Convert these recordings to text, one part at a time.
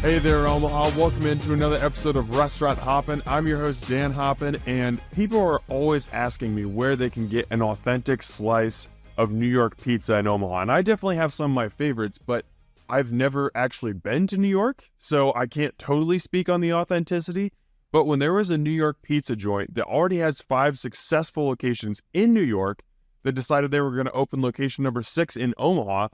Hey there, Omaha. Welcome into another episode of Restaurant Hoppen. I'm your host, Dan Hoppen, and people are always asking me where they can get an authentic slice of New York pizza in Omaha. And I definitely have some of my favorites, but I've never actually been to New York, so I can't totally speak on the authenticity. But when there was a New York pizza joint that already has 5 successful locations in New York that decided they were going to open location number 6 in Omaha,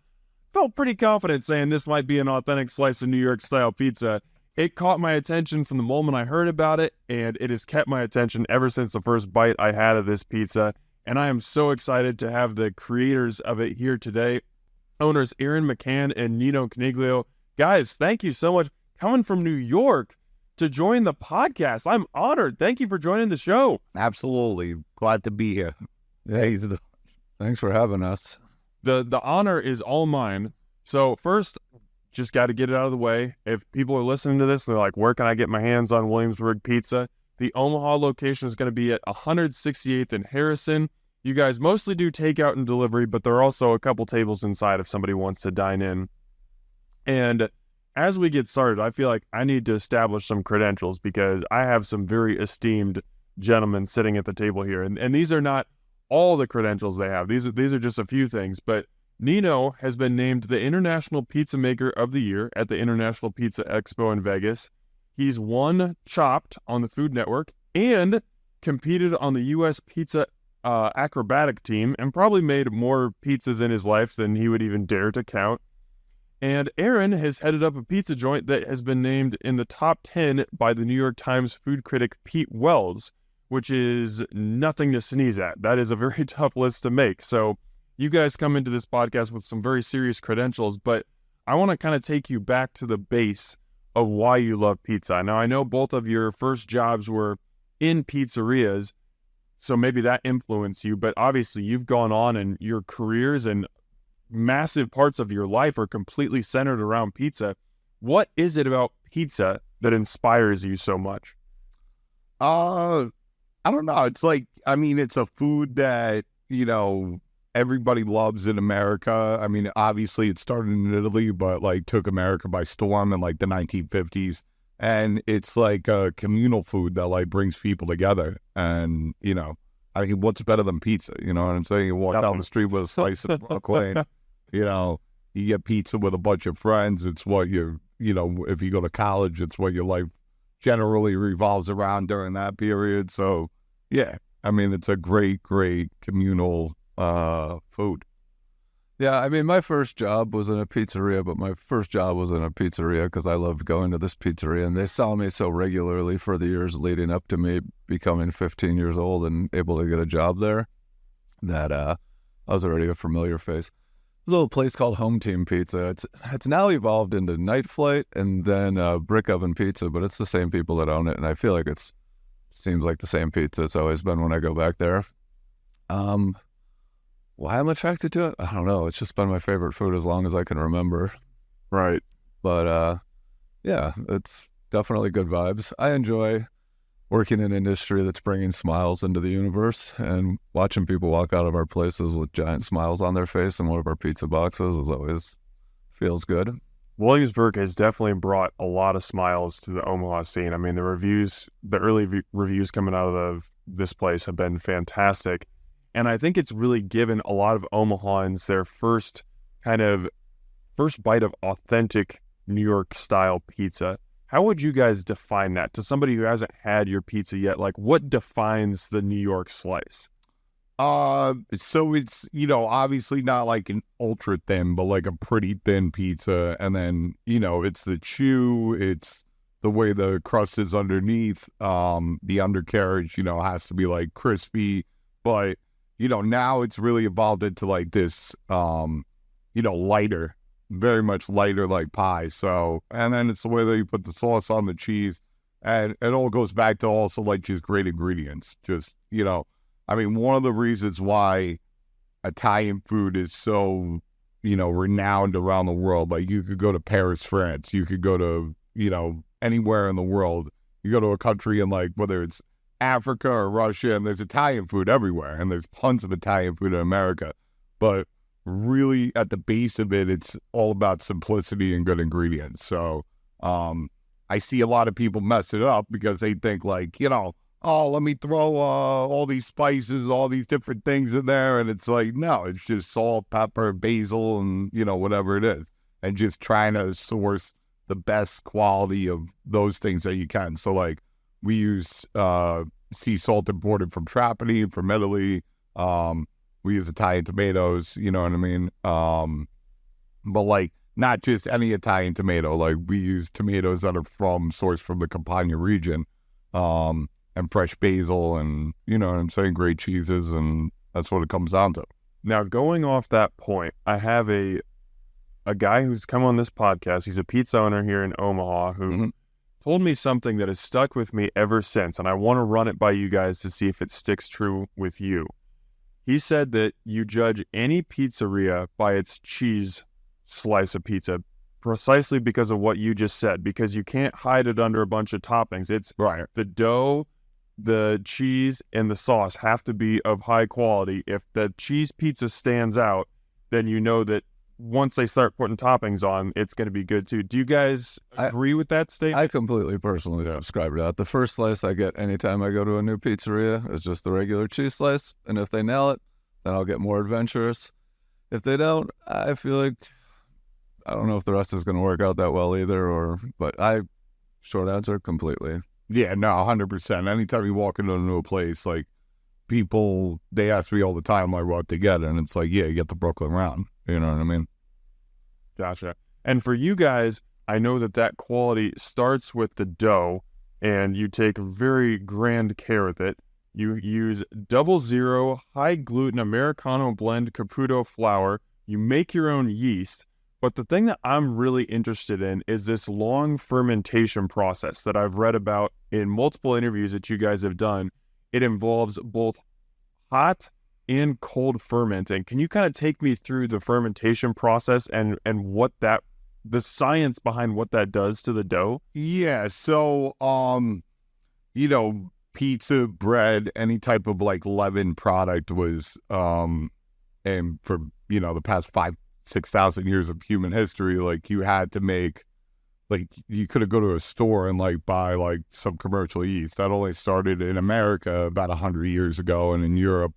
felt pretty confident saying this might be an authentic slice of New York-style pizza. It caught my attention from the moment I heard about it, and it has kept my attention ever since the first bite I had of this pizza. And I am so excited to have the creators of it here today, owners Aaron McCann and Nino Coniglio. Guys, thank you so much coming from New York to join the podcast. I'm honored. Thank you for joining the show. Absolutely. Glad to be here. Hey, thanks for having us. The honor is all mine. So first, just got to get it out of the way. If people are listening to this, they're like, where can I get my hands on Williamsburg Pizza? The Omaha location is going to be at 168th and Harrison. You guys mostly do takeout and delivery, but there are also a couple tables inside if somebody wants to dine in. And as we get started, I feel like I need to establish some credentials because I have some very esteemed gentlemen sitting at the table here. And these are not all the credentials they have. These are just a few things. But Nino has been named the International Pizza Maker of the Year at the International Pizza Expo in Vegas. He's won Chopped on the Food Network and competed on the U.S. Pizza acrobatic team and probably made more pizzas in his life than he would even dare to count. And Aaron has headed up a pizza joint that has been named in the top 10 by the New York Times food critic Pete Wells, which is nothing to sneeze at. That is a very tough list to make. So you guys come into this podcast with some very serious credentials, but I want to kind of take you back to the base of why you love pizza. Now, I know both of your first jobs were in pizzerias, so maybe that influenced you, but obviously you've gone on and your careers and massive parts of your life are completely centered around pizza. What is it about pizza that inspires you so much? I don't know. It's like, I mean, it's a food that, everybody loves in America. I mean, obviously it started in Italy, but like took America by storm in like the 1950s. And it's like a communal food that like brings people together. And, I mean, what's better than pizza? You know what I'm saying? You walk down the street with a slice of Brooklyn, you get pizza with a bunch of friends. It's what if you go to college, it's what your life generally revolves around during that period. So, yeah, I mean, it's a great, great communal food. Yeah, I mean, my first job was in a pizzeria, but my first job was in a pizzeria because I loved going to this pizzeria, and they saw me so regularly for the years leading up to me becoming 15 years old and able to get a job there that I was already a familiar face. There's a little place called Home Team Pizza. It's now evolved into Night Flight and then Brick Oven Pizza, but it's the same people that own it, and I feel like seems like the same pizza it's always been when I go back there. Why I'm attracted to it? I don't know. It's just been my favorite food as long as I can remember. Right. But yeah, it's definitely good vibes. I enjoy working in an industry that's bringing smiles into the universe, and watching people walk out of our places with giant smiles on their face in one of our pizza boxes is always feels good. Williamsburg has definitely brought a lot of smiles to the Omaha scene. I mean, the early reviews coming out of this place have been fantastic. And I think it's really given a lot of Omahans their first bite of authentic New York style pizza. How would you guys define that to somebody who hasn't had your pizza yet? Like, what defines the New York slice? So it's, obviously not like an ultra thin, but like a pretty thin pizza. And then, it's the chew, it's the way the crust is underneath. The undercarriage, has to be like crispy, but, now it's really evolved into like this, lighter, very much lighter like pie. So, and then it's the way that you put the sauce on the cheese, and it all goes back to also like just great ingredients. Just, I mean, one of the reasons why Italian food is so, renowned around the world, like you could go to Paris, France, you could go to, anywhere in the world. You go to a country in like, whether it's Africa or Russia, and there's Italian food everywhere, and there's tons of Italian food in America. But really, at the base of it, it's all about simplicity and good ingredients. So, I see a lot of people mess it up because they think like, oh, let me throw all these spices, all these different things in there. And it's like, no, it's just salt, pepper, basil, and, whatever it is. And just trying to source the best quality of those things that you can. So, like, we use sea salt imported from Trapani, from Italy. We use Italian tomatoes, you know what I mean? But, like, not just any Italian tomato. Like, we use tomatoes that are sourced from the Campania region. And fresh basil and, you know what I'm saying, great cheeses, and that's what it comes down to. Now, going off that point, I have a guy who's come on this podcast. He's a pizza owner here in Omaha who told me something that has stuck with me ever since, and I want to run it by you guys to see if it sticks true with you. He said that you judge any pizzeria by its cheese slice of pizza, precisely because of what you just said, because you can't hide it under a bunch of toppings. It's right. The dough, the cheese, and the sauce have to be of high quality. If the cheese pizza stands out, then you know that once they start putting toppings on, it's going to be good too. Do you guys agree with that statement? I completely personally subscribe to that. The first slice I get anytime I go to a new pizzeria is just the regular cheese slice. And if they nail it, then I'll get more adventurous. If they don't, I feel like I don't know if the rest is going to work out that well either. But short answer, completely. Yeah, no, 100%. Anytime you walk into a new place, like, people, they ask me all the time, like, what to get, and it's like, yeah, you get the Brooklyn round. You know what I mean? Gotcha. And for you guys, I know that quality starts with the dough, and you take very grand care with it. You use 00 high gluten Americano blend Caputo flour. You make your own yeast. But the thing that I'm really interested in is this long fermentation process that I've read about in multiple interviews that you guys have done. It involves both hot and cold fermenting. Can you kind of take me through the fermentation process and what the science behind what that does to the dough? Yeah, so, pizza, bread, any type of like leavened product was, and for, the past 6,000 years of human history, like, you had to make, like, you could have go to a store and like buy like some commercial yeast. That only started in America about 100 years ago, and in Europe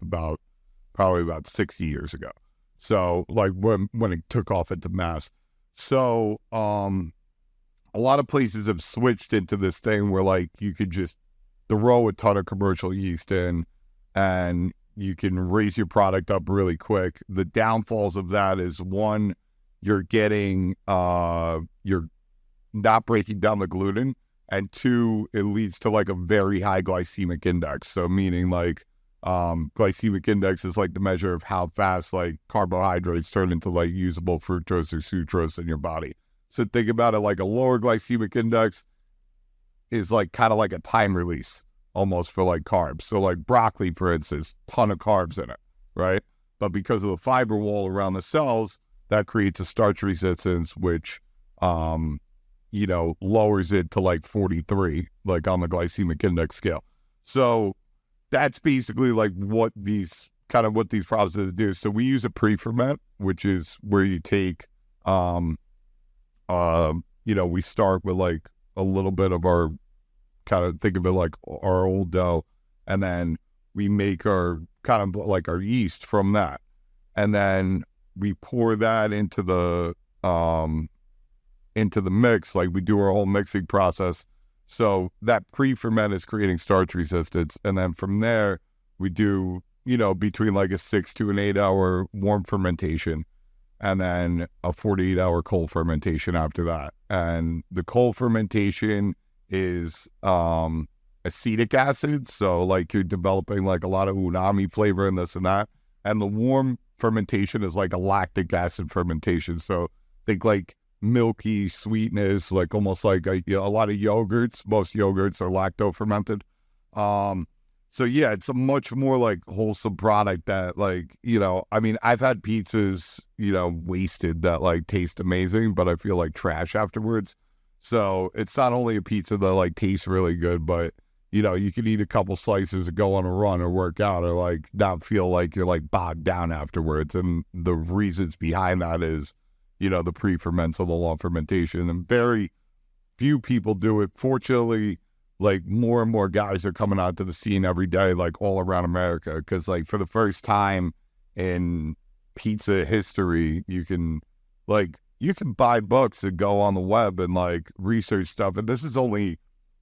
probably about 60 years ago. So, like, when it took off at the mass. So, a lot of places have switched into this thing where, like, you could just throw a ton of commercial yeast in and you can raise your product up really quick. The downfalls of that is, one, you're getting, you're not breaking down the gluten, and two, it leads to like a very high glycemic index. So meaning like, glycemic index is like the measure of how fast like carbohydrates turn into like usable fructose or sucrose in your body. So think about it like a lower glycemic index is like kind of like a time release almost for like carbs. So like broccoli, for instance, ton of carbs in it, right? But because of the fiber wall around the cells, that creates a starch resistance, which, lowers it to like 43, like on the glycemic index scale. So that's basically like what these processes do. So we use a pre-ferment, which is where you take, we start with like a little bit of our, kind of think of it like our old dough, and then we make our kind of like our yeast from that, and then we pour that into the mix. Like, we do our whole mixing process. So that pre-ferment is creating starch resistance, and then from there we do between like a 6 to an 8 hour warm fermentation, and then a 48-hour cold fermentation after that. And the cold fermentation is acetic acid, so like you're developing like a lot of umami flavor and this and that. And the warm fermentation is like a lactic acid fermentation, so think like milky sweetness, like almost like a lot of yogurts. Most yogurts are lacto fermented. So yeah, it's a much more like wholesome product that, like, I've had pizzas wasted that like taste amazing, but I feel like trash afterwards. So it's not only a pizza that like tastes really good, but you can eat a couple slices and go on a run or work out, or like not feel like you're like bogged down afterwards. And the reasons behind that is, the pre-ferment, so the long fermentation, and very, few people do it. Fortunately, like more and more guys are coming onto the scene every day, like all around America. Because like for the first time in pizza history, you can buy books and go on the web and like research stuff. And this is only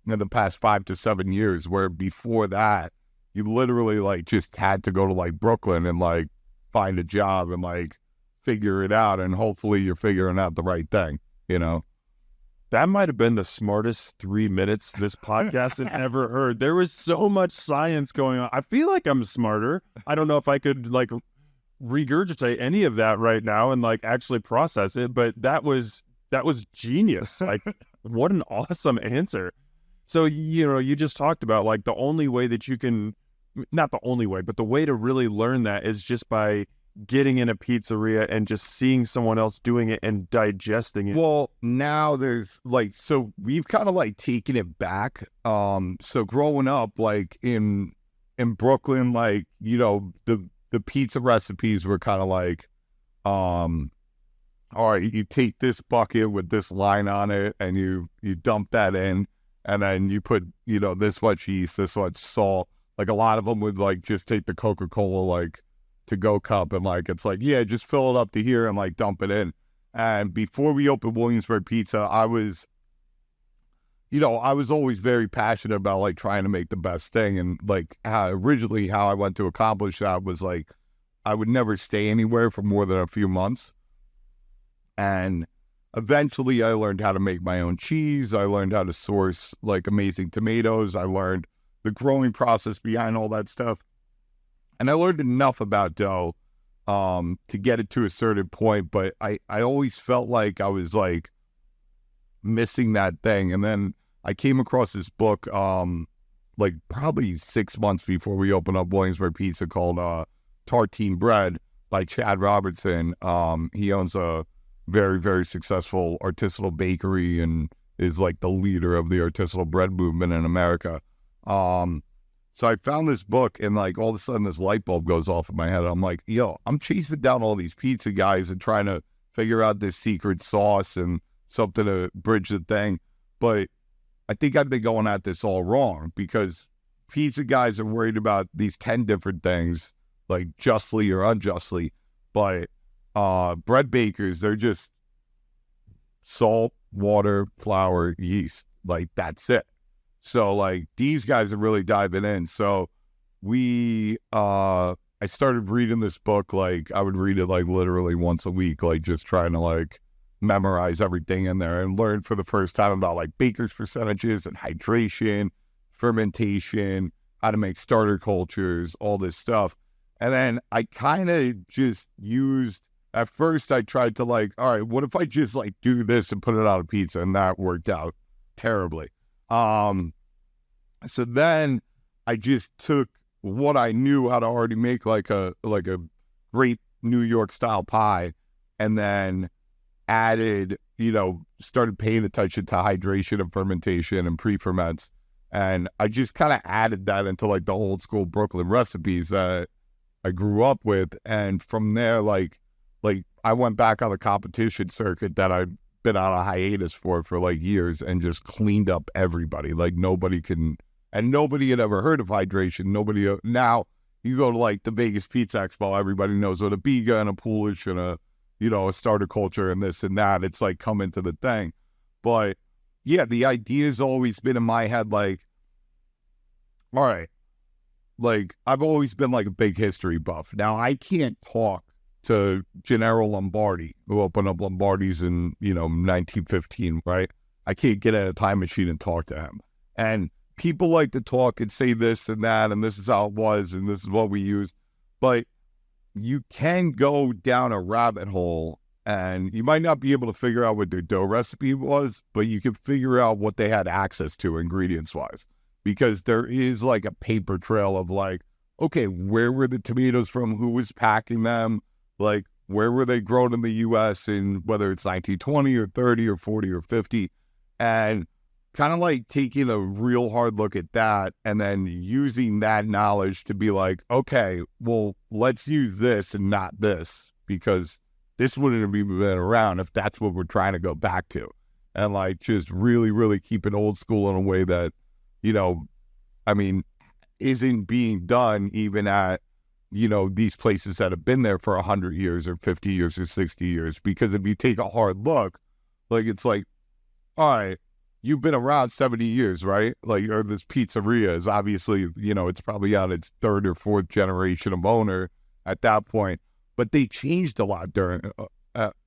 in the past 5 to 7 years, where before that, you literally like just had to go to like Brooklyn and like find a job and like figure it out. And hopefully you're figuring out the right thing, you know? That might have been the smartest 3 minutes this podcast has ever heard. There was so much science going on. I feel like I'm smarter. I don't know if I could like regurgitate any of that right now and like actually process it, but that was genius. Like, what an awesome answer. So, you know, you just talked about like the only way that you can, not the only way, but the way to really learn that is just by getting in a pizzeria and just seeing someone else doing it and digesting it. Well, now there's like, so we've kind of like taken it back. So growing up, like in Brooklyn, like, you know, the pizza recipes were kind of like, all right, you take this bucket with this line on it and you dump that in, and then you put, you know, this much yeast, this much salt. Like a lot of them would like just take the Coca-Cola like to-go cup and like, it's like, yeah, just fill it up to here and like dump it in. And before we opened Williamsburg Pizza, I was always very passionate about like trying to make the best thing. And like originally how I went to accomplish that was like, I would never stay anywhere for more than a few months. And eventually I learned how to make my own cheese. I learned how to source like amazing tomatoes. I learned the growing process behind all that stuff. And I learned enough about dough to get it to a certain point, but I always felt like I was like missing that thing. And then I came across this book like probably 6 months before we opened up Williamsburg Pizza called Tartine Bread by Chad Robertson. He owns a very, very successful artisanal bakery and is like the leader of the artisanal bread movement in America. So I found this book and like all of a sudden this light bulb goes off in my head. I'm like, yo, I'm chasing down all these pizza guys and trying to figure out this secret sauce and something to bridge the thing. But I think I've been going at this all wrong, because pizza guys are worried about these 10 different things, like justly or unjustly. But bread bakers, they're just salt, water, flour, yeast. Like, that's it. So, like, these guys are really diving in. So, I started reading this book. Like, I would read it, like, literally once a week, like, just trying to, like, memorize everything in there and learn for the first time about, like, baker's percentages and hydration, fermentation, how to make starter cultures, all this stuff. And then I kind of just used, at first I tried to, like, all right, what if I just, like, do this and put it on a pizza? And that worked out terribly. So then I just took what I knew how to already make, like a great New York style pie, and then added, you know, started paying attention to hydration and fermentation and pre-ferments. And I just kind of added that into like the old school Brooklyn recipes that I grew up with. And from there, like I went back on the competition circuit that I've been on a hiatus for like years, and just cleaned up everybody. Like nobody had ever heard of hydration. Now you go to like the Vegas Pizza Expo, everybody knows what a biga and a poolish and a, you know, a starter culture and this and that. It's like come into the thing. But yeah, the idea's always been in my head, like, all right, like I've always been like a big history buff. Now I can't talk to Gennaro Lombardi, who opened up Lombardi's in, you know, 1915, right? I can't get in a time machine and talk to him. And people like to talk and say this and that, and this is how it was, and this is what we use. But you can go down a rabbit hole, and you might not be able to figure out what their dough recipe was, but you can figure out what they had access to ingredients-wise. Because there is like a paper trail of like, okay, where were the tomatoes from? Who was packing them? Like, where were they grown in the U.S. in whether it's 1920 or 30 or 40 or 50? And kind of like taking a real hard look at that and then using that knowledge to be like, okay, well, let's use this and not this, because this wouldn't have even been around if that's what we're trying to go back to. and like just really, really keep it old school in a way that, I mean, isn't being done even at, these places that have been there for 100 years or 50 years or 60 years. Because if you take a hard look, like, it's like, all right, you've been around 70 years, right? Like, or this pizzeria is obviously, it's probably on its third or fourth generation of owner at that point. But they changed a lot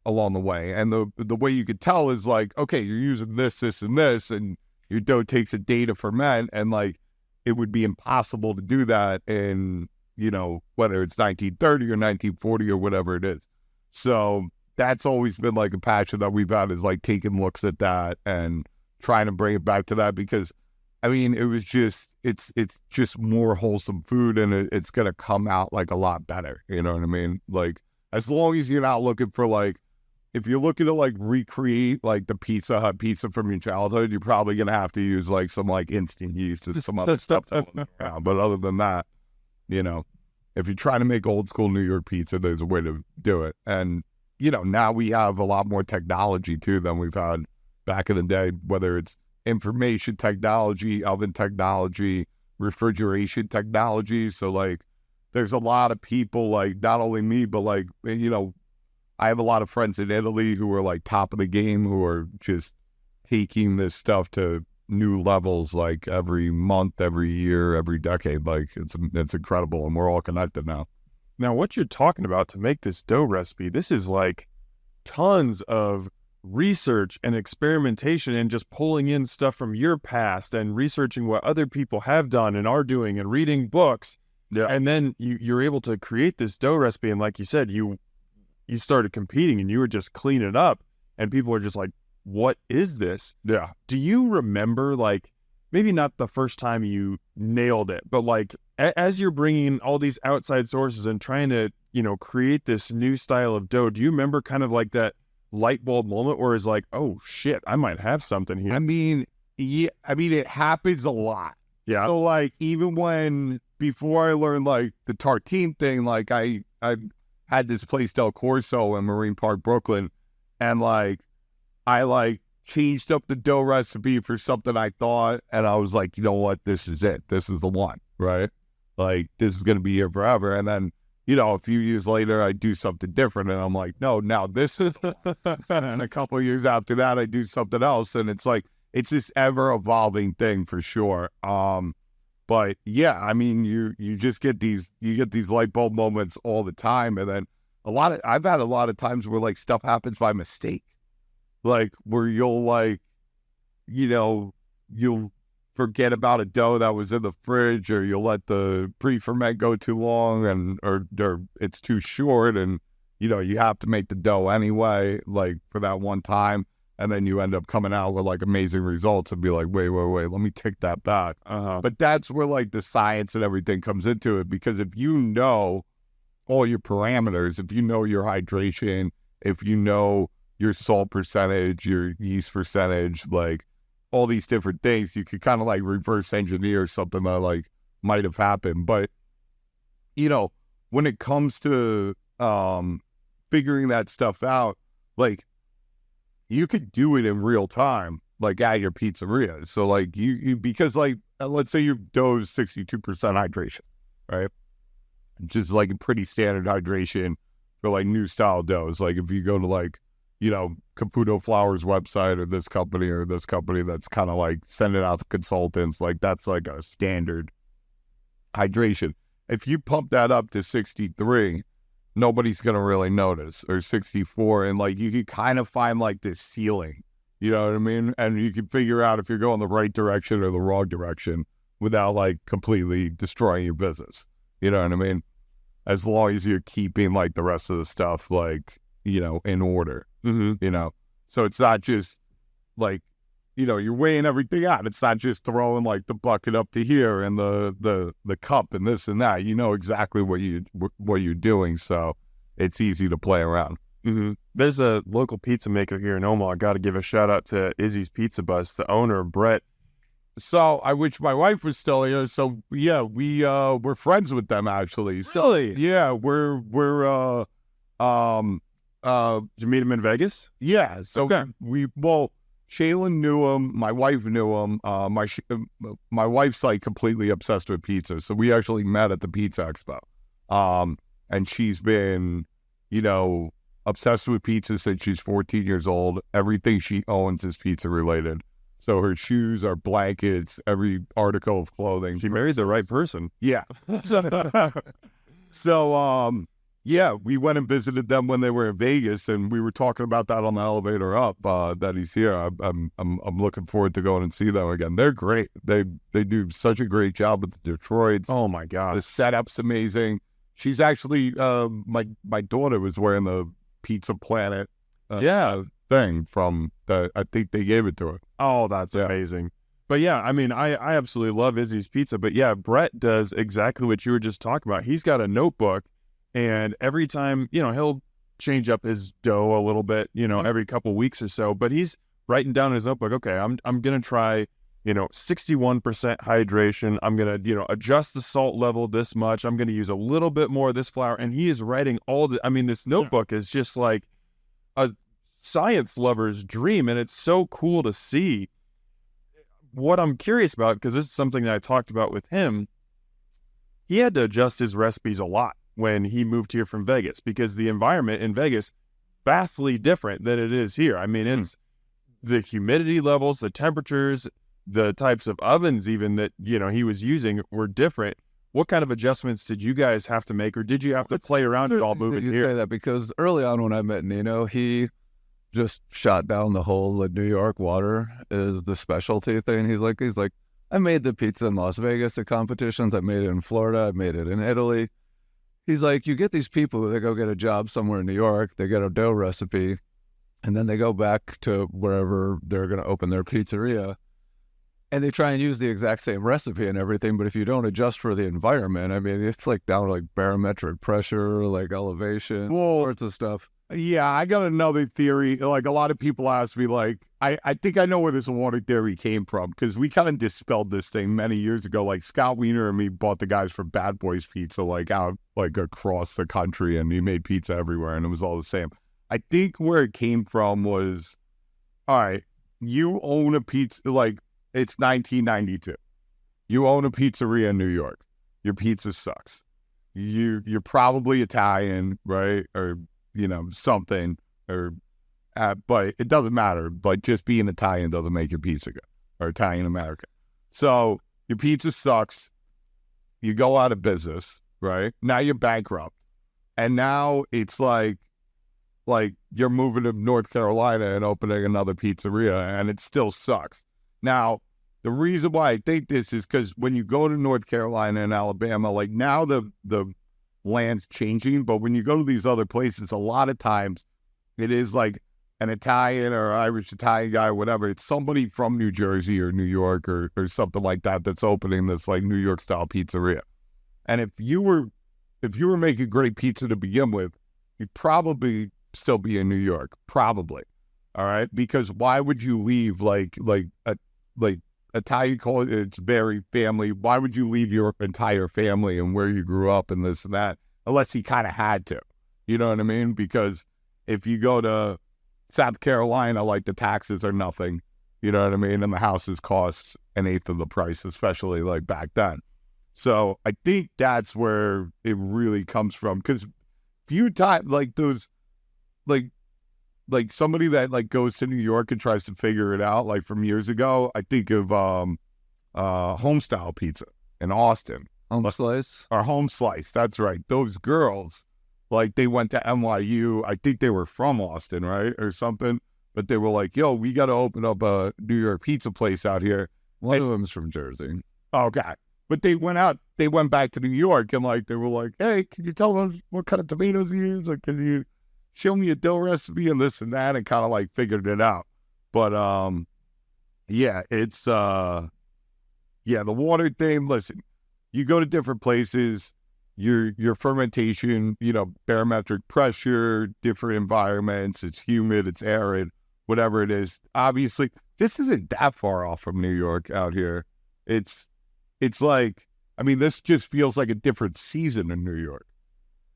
along the way. And the way you could tell is like, okay, you're using this, this, and this, and your dough takes a day to ferment, and like, it would be impossible to do that in, whether it's 1930 or 1940 or whatever it is. So that's always been like a passion that we've had, is like taking looks at that and trying to bring it back to that, because I mean, it's just more wholesome food, and it's going to come out like a lot better. You know what I mean? Like, as long as you're not looking for like, if you're looking to like recreate like the Pizza Hut pizza from your childhood, you're probably going to have to use like some like instant yeast and some other stuff that wasn't around. But other than that, if you're trying to make old school New York pizza, there's a way to do it. And, now we have a lot more technology too than we've had back in the day, whether it's information technology, oven technology, refrigeration technology. So like, there's a lot of people, like not only me, but like, I have a lot of friends in Italy who are like top of the game, who are just taking this stuff to new levels, like every month, every year, every decade. Like, it's incredible, and we're all connected now. Now, what you're talking about to make this dough recipe, this is like tons of research and experimentation, and just pulling in stuff from your past and researching what other people have done and are doing, and reading books. Yeah. And then you're able to create this dough recipe. And like you said, you started competing, and you were just cleaning up, and people are just like, what is this? Yeah. Do you remember, like, maybe not the first time you nailed it, but like as you're bringing all these outside sources and trying to, create this new style of dough, do you remember kind of like that light bulb moment where it's like, oh shit, I might have something here? I mean, yeah, it happens a lot. Yeah. So like, even before I learned like the tartine thing, like I had this place Del Corso in Marine Park, Brooklyn, and like, I like changed up the dough recipe for something I thought, and I was like, you know what, this is it. This is the one, right? Like, this is going to be here forever. And then, a few years later, I do something different, and I'm like, no, now this is, and a couple of years after that, I do something else. And it's like, it's this ever evolving thing for sure. But yeah, I mean, you just get these light bulb moments all the time. And then I've had a lot of times where like stuff happens by mistake. Like, where you'll like, you'll forget about a dough that was in the fridge, or you'll let the pre-ferment go too long, and or it's too short, and you have to make the dough anyway, like for that one time, and then you end up coming out with like amazing results, and be like, wait, let me take that back. But that's where like the science and everything comes into it, because if you know all your parameters, if you know your hydration, if you know your salt percentage, your yeast percentage, like all these different things, you could kind of like reverse engineer something that like might have happened. But, when it comes to figuring that stuff out, like, you could do it in real time, like at your pizzeria. So like you because like, let's say your dough is 62% hydration, right? Which is like a pretty standard hydration for like new style doughs. Like, if you go to like, Caputo Flour's website, or this company that's kind of like sending out the consultants, like that's like a standard hydration. If you pump that up to 63, nobody's going to really notice, or 64. And like, you can kind of find like this ceiling, you know what I mean? And you can figure out if you're going the right direction or the wrong direction without like completely destroying your business. You know what I mean? As long as you're keeping like the rest of the stuff, like, in order. So it's not just like, you're weighing everything out. It's not just throwing like the bucket up to here and the cup and this and that. You know exactly what you're doing, so it's easy to play around. There's a local pizza maker here in Omaha. I got to give a shout out to Izzy's Pizza Bus, the owner, Brett. So I wish my wife was still here. So yeah, we're friends with them actually. So, really? Yeah, we're did you meet him in Vegas? Yeah. So okay. we Shaylin knew him. My wife knew him. My wife's like completely obsessed with pizza, so we actually met at the Pizza Expo. And she's been, obsessed with pizza since she's 14 years old. Everything she owns is pizza related. So her shoes, our blankets, every article of clothing. She marries the right person. Yeah. So, yeah, we went and visited them when they were in Vegas, and we were talking about that on the elevator up. That he's here. I'm looking forward to going and see them again. They're great. They do such a great job with the Detroits. Oh my God, the setup's amazing. She's actually my daughter was wearing the Pizza Planet thing from the. I think they gave it to her. Oh, that's amazing. But yeah, I mean, I absolutely love Izzy's Pizza. But yeah, Brett does exactly what you were just talking about. He's got a notebook. And every time, he'll change up his dough a little bit, every couple weeks or so. But he's writing down in his notebook, okay, I'm going to try, 61% hydration. I'm going to, adjust the salt level this much. I'm going to use a little bit more of this flour. And he is writing this notebook is just like a science lover's dream. And it's so cool to see. What I'm curious about, because this is something that I talked about with him, he had to adjust his recipes a lot when he moved here from Vegas, because the environment in Vegas vastly different than it is here. I mean, it's the humidity levels, the temperatures, the types of ovens even that, he was using were different. What kind of adjustments did you guys have to make, or did you have to play around at all moving you here? Say that because early on when I met Nino, he just shot down the whole New York water is the specialty thing. He's like, I made the pizza in Las Vegas at competitions. I made it in Florida. I made it in Italy. He's like, you get these people who they go get a job somewhere in New York, they get a dough recipe, and then they go back to wherever they're going to open their pizzeria, and they try and use the exact same recipe and everything, but if you don't adjust for the environment, I mean, it's like down to like barometric pressure, like elevation, all sorts of stuff. Yeah, I got another theory. Like, a lot of people ask me, like, I think I know where this water theory came from, because we kind of dispelled this thing many years ago. Like, Scott Wiener and me bought the guys from Bad Boys Pizza, like, out, like, across the country, and he made pizza everywhere, and it was all the same. I think where it came from was, all right, you own a pizza, like, it's 1992. You own a pizzeria in New York. Your pizza sucks. You're probably Italian, right? Or something, or but it doesn't matter. But just being Italian doesn't make your pizza good, or Italian American. So your pizza sucks. You go out of business, right? Now you're bankrupt, and now it's like you're moving to North Carolina and opening another pizzeria, and it still sucks. Now, the reason why I think this is because when you go to North Carolina and Alabama, like, now the land's changing, but when you go to these other places, a lot of times it is like an Italian or Irish Italian guy or whatever. It's somebody from New Jersey or New York or something like that that's opening this like New York style pizzeria. And if you were making great pizza to begin with, you'd probably still be in New York, probably. All right, because why would you leave like Italian culture? It's very family. Why would you leave your entire family and where you grew up and this and that, unless he kind of had to? You know what I mean? Because if you go to South Carolina, like, the taxes are nothing. You know what I mean? And the houses cost an eighth of the price, especially like back then. So I think that's where it really comes from. Because few times, like, those, like somebody that like goes to New York and tries to figure it out, like from years ago, I think of Homestyle Pizza in Austin. Home Slice? Or Home Slice, that's right. Those girls, like, they went to NYU. I think they were from Austin, right? Or something. But they were like, yo, we got to open up a New York pizza place out here. One of them's from Jersey. Okay. But they went back to New York, and like, they were like, hey, can you tell them what kind of tomatoes you use? Or can you show me a dough recipe and this and that, and kind of like figured it out. But yeah, it's the water thing. Listen, you go to different places, your fermentation, barometric pressure, different environments, it's humid, it's arid, whatever it is. Obviously, this isn't that far off from New York out here. It's like, I mean, this just feels like a different season in New York.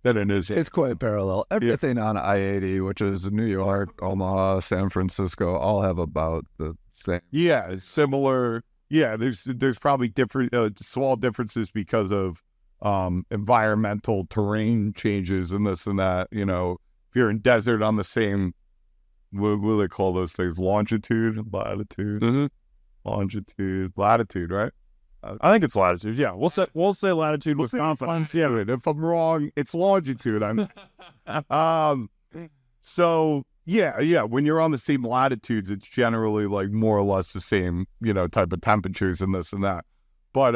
than it is. It's quite parallel. Everything on I-80, which is New York, Omaha, San Francisco, all have about the same. Yeah, it's similar. Yeah, there's probably different small differences because of environmental terrain changes and this and that. You know, if you're in desert on the same, what do they call those things? Longitude, latitude, longitude, latitude, right? I think it's latitude. Yeah, we'll say latitude with confidence. Yeah, if I'm wrong, it's longitude. So yeah. When you're on the same latitudes, it's generally like more or less the same, you know, type of temperatures and this and that. But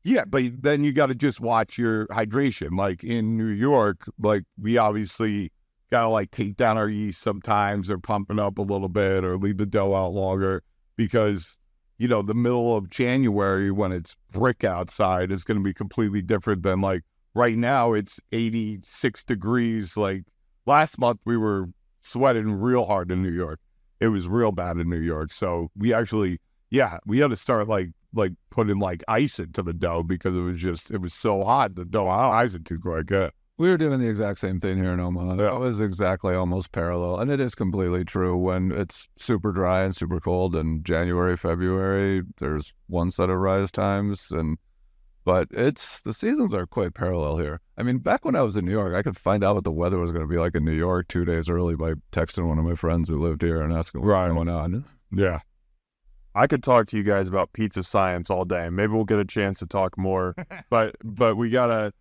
yeah, but then you got to just watch your hydration. Like in New York, like we obviously got to like take down our yeast sometimes, or pump it up a little bit, or leave the dough out longer, because you know, the middle of January when it's brick outside is going to be completely different than like right now. It's 86 degrees. Like last month we were sweating real hard in New York. It was real bad in New York. So we actually, we had to start like putting like ice into the dough because it was so hot. The dough rising too quick. We were doing the exact same thing here in Omaha. Yeah. It was exactly almost parallel. And it is completely true. When it's super dry and super cold in January, February, there's one set of rise times. But the seasons are quite parallel here. I mean, back when I was in New York, I could find out what the weather was going to be like in New York 2 days early by texting one of my friends who lived here and asking what's going on. Yeah. I could talk to you guys about pizza science all day. Maybe we'll get a chance to talk more. but we gotta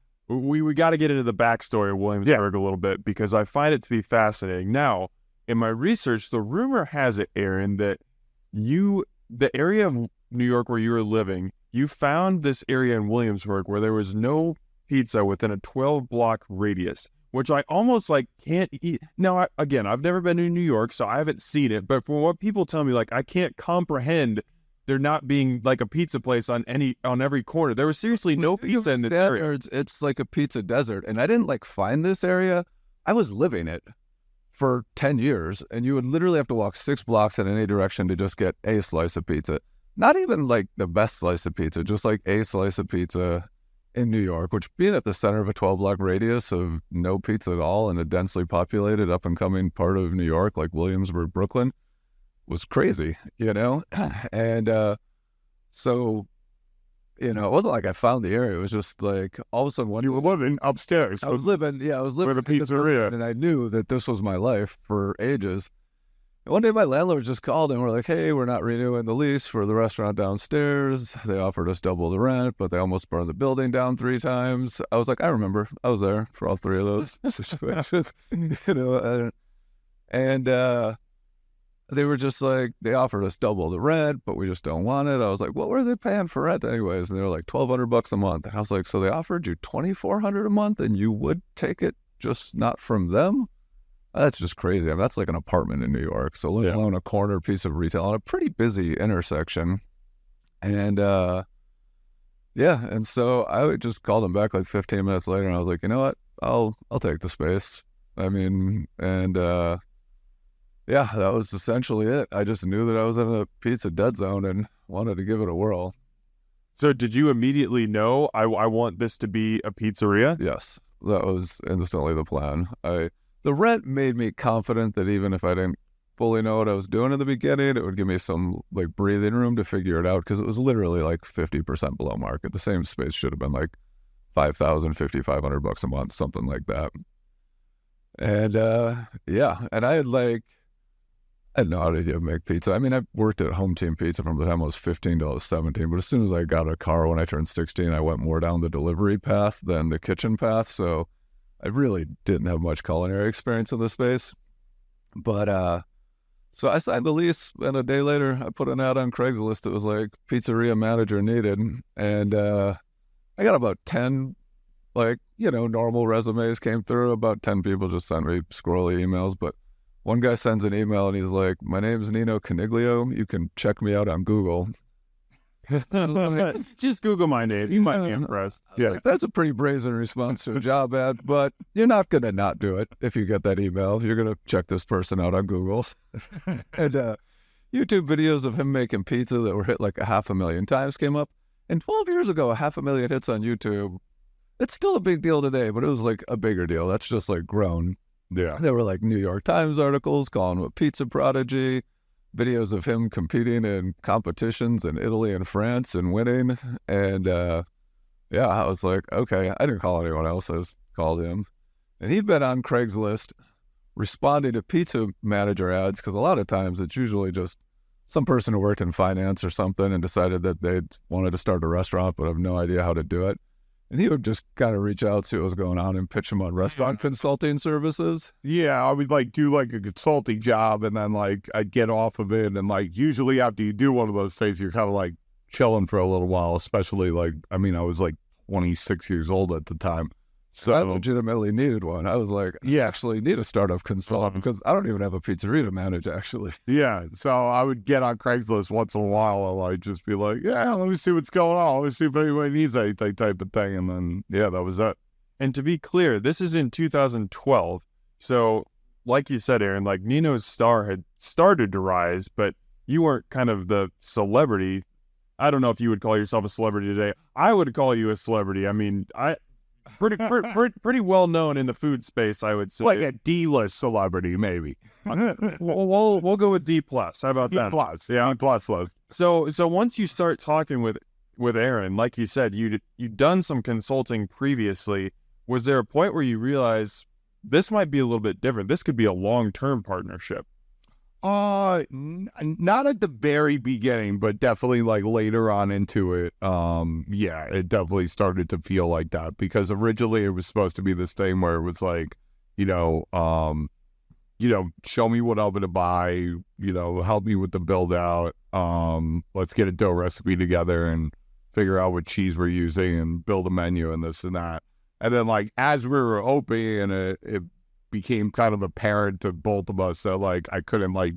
get into the backstory of Williamsburg a little bit, because I find it to be fascinating. Now, in my research, the rumor has it, Aaron, that the area of New York where you were living, you found this area in Williamsburg where there was no pizza within a 12-block radius, which I almost like can't eat. Now, again, I've never been to New York, so I haven't seen it. But from what people tell me, like, I can't comprehend there not being like a pizza place on every corner. There was seriously no pizza in this area. It's like a pizza desert. And I didn't like find this area. I was living it for 10 years, and you would literally have to walk 6 blocks in any direction to just get a slice of pizza. Not even like the best slice of pizza, just like a slice of pizza in New York, which, being at the center of a 12-block radius of no pizza at all in a densely populated up-and-coming part of New York like Williamsburg, Brooklyn, was crazy, you know? And so, you know, it wasn't like I found the area. It was just like all of a sudden You were living upstairs. I was living with a in this pizzeria. building, and I knew that this was my life for ages. And one day my landlord just called and we're like, hey, we're not renewing the lease for the restaurant downstairs. They offered us double the rent, but they almost burned the building down 3 times. I was like, I remember. I was there for all 3 of those situations, you know. And they were just like, they offered us double the rent, but we just don't want it. I was like, what were they paying for rent anyways? And they were like $1,200 a month. And I was like, so they offered you $2,400 a month and you would take it, just not from them? That's just crazy. I mean, that's like an apartment in New York. So let alone a corner piece of retail on a pretty busy intersection. And and so I just called them back like 15 minutes later, and I was like, you know what? I'll take the space. I mean, and that was essentially it. I just knew that I was in a pizza dead zone and wanted to give it a whirl. So did you immediately know, I want this to be a pizzeria? Yes, that was instantly the plan. The rent made me confident that even if I didn't fully know what I was doing in the beginning, it would give me some like breathing room to figure it out, because it was literally like 50% below market. The same space should have been like $5,000, $5,500 a month, something like that. And and I had no idea to make pizza. I mean, I worked at Home Team Pizza from the time I was 15 to I was 17, but as soon as I got a car when I turned 16, I went more down the delivery path than the kitchen path. So I really didn't have much culinary experience in this space. But so I signed the lease, and a day later I put an ad on Craigslist that was like, pizzeria manager needed. And I got about 10, like, you know, normal resumes came through. About 10 people just sent me squirrely emails. But one guy sends an email and he's like, my name's Nino Coniglio. You can check me out on Google. Just Google my name. You might be impressed. Yeah, like, that's a pretty brazen response to a job ad, but you're not going to not do it if you get that email. You're going to check this person out on Google. And YouTube videos of him making pizza that were hit like 500,000 times came up. And 12 years ago, 500,000 hits on YouTube It's still a big deal today, but it was like a bigger deal. That's just like grown. Yeah. There were like New York Times articles calling him a pizza prodigy, videos of him competing in competitions in Italy and France and winning. And yeah, I was like, okay, I didn't call anyone else. I just called him. And he'd been on Craigslist responding to pizza manager ads, because a lot of times it's usually just some person who worked in finance or something and decided that they wanted to start a restaurant but have no idea how to do it. And he would just kind of reach out, see what was going on, and pitch him on restaurant consulting services. Yeah, I would like do like a consulting job, and then like I'd get off of it, and like usually after you do one of those things, you're kind of like chilling for a little while. Especially like, I mean, I was like 26 years old at the time, so I legitimately needed one. I was like, Yeah. I actually need a startup consultant because I don't even have a pizzeria to manage, actually. yeah. So I would get on Craigslist once in a while, and like just be like, yeah, let me see what's going on. Let me see if anybody needs anything, type of thing, and then yeah, that was it. And to be clear, this is in 2012. So, like you said, Aaron, like Nino's star had started to rise, but you weren't kind of the celebrity. I don't know if you would call yourself a celebrity today. I would call you a celebrity. I mean, pretty well known in the food space, I would say. Like a D-list celebrity, maybe. We'll go with D plus. How about that? D+, yeah, D+. List. So once you start talking with Aaron, like you said, you'd done some consulting previously. Was there a point where you realized this might be a little bit different? This could be a long-term partnership. Not at the very beginning, but definitely like later on into it. Yeah, it definitely started to feel like that, because originally it was supposed to be this thing where it was like, show me what oven to buy, help me with the build out. Let's get a dough recipe together and figure out what cheese we're using and build a menu and this and that. And then like as we were opening, and it became kind of apparent to both of us that like I couldn't like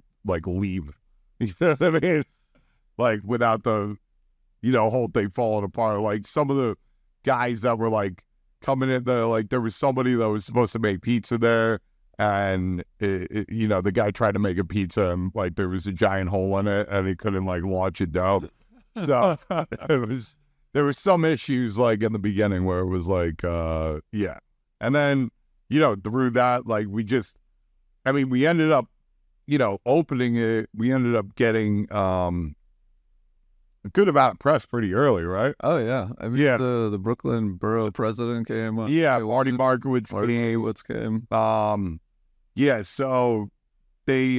leave, you know what I mean? Like without the, whole thing falling apart. Like some of the guys that were like coming in there, like there was somebody that was supposed to make pizza there, and the guy tried to make a pizza and like there was a giant hole in it and he couldn't like launch it down. So there was some issues like in the beginning where it was like, yeah. And then, through that, like we ended up, opening it. We ended up getting a good amount of press pretty early, right? Oh, yeah. I mean, Yeah. the Brooklyn borough president came. Yeah, Marty Markowitz came. Yeah, so they,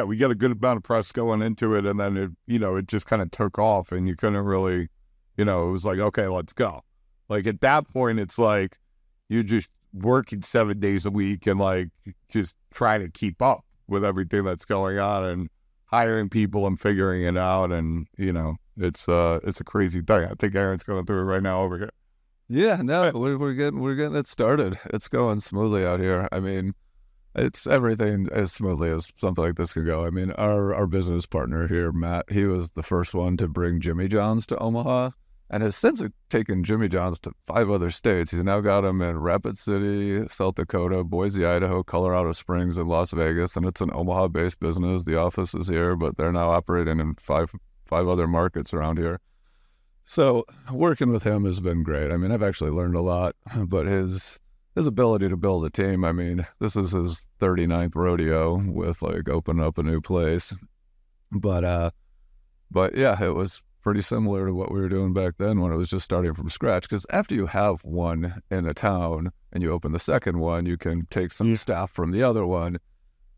we got a good amount of press going into it, and then it, it just kind of took off, and you couldn't really, it was like, okay, let's go. Like at that point, it's like you're just working 7 days a week and like just trying to keep up with everything that's going on and hiring people and figuring it out, and it's a crazy thing. I think Aaron's going through it right now over here. Yeah, no, we're getting it started. It's going smoothly out here. I mean, it's everything as smoothly as something like this could go. I mean, our business partner here, Matt, he was the first one to bring Jimmy John's to Omaha, and has since taken Jimmy John's to 5 other states. He's now got them in Rapid City, South Dakota, Boise, Idaho, Colorado Springs, and Las Vegas. And it's an Omaha-based business. The office is here, but they're now operating in five other markets around here. So working with him has been great. I mean, I've actually learned a lot, but his ability to build a team, I mean, this is his 39th rodeo with like opening up a new place. But yeah, it was pretty similar to what we were doing back then when it was just starting from scratch. Because after you have one in a town and you open the second one, you can take some staff from the other one.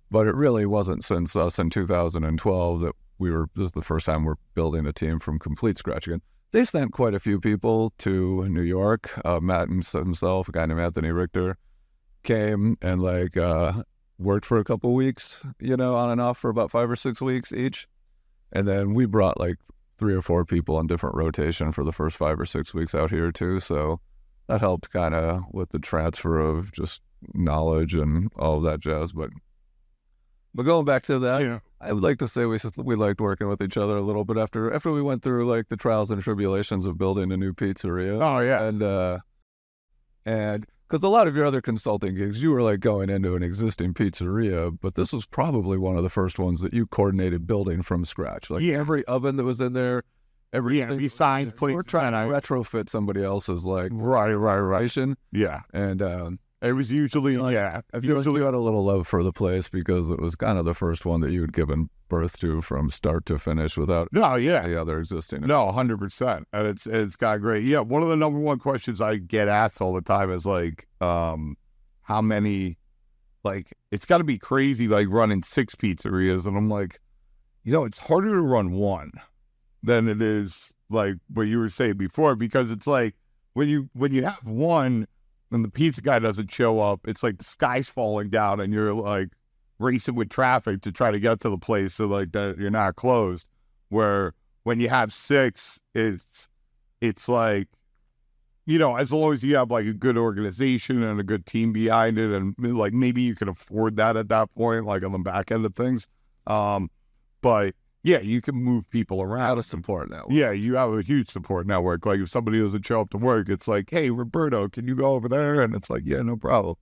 But it really wasn't since us in 2012 that this is the first time we're building a team from complete scratch again. They sent quite a few people to New York. Matt himself, a guy named Anthony Richter, came and like worked for a couple weeks, on and off for about 5 or 6 weeks each. And then we brought like 3 or 4 people on different rotation for the first 5 or 6 weeks out here too. So that helped kind of with the transfer of just knowledge and all of that jazz. But going back to that, I would like to say we liked working with each other a little bit after we went through like the trials and tribulations of building a new pizzeria. Oh yeah. And because a lot of your other consulting gigs, you were like going into an existing pizzeria, but this was probably one of the first ones that you coordinated building from scratch. Like every oven that was in there, everything. besides places. We're trying to retrofit somebody else's like right. Yeah. And It was usually, I feel like you had a little love for the place because it was kind of the first one that you had given birth to from start to finish without any other existing. No, 100%. And it's got great. Yeah, one of the number one questions I get asked all the time is like, how many, like, it's got to be crazy, like running 6 pizzerias. And I'm like, it's harder to run one than it is like what you were saying before, because it's like when you have one, and the pizza guy doesn't show up, it's like the sky's falling down and you're like racing with traffic to try to get to the place so like that you're not closed. Where when you have 6, it's like, as long as you have like a good organization and a good team behind it, and like maybe you can afford that at that point, like on the back end of things. But yeah, you can move people around. Out of support network. Yeah, you have a huge support network. Like if somebody doesn't show up to work, it's like, hey, Roberto, can you go over there? And it's like, yeah, no problem.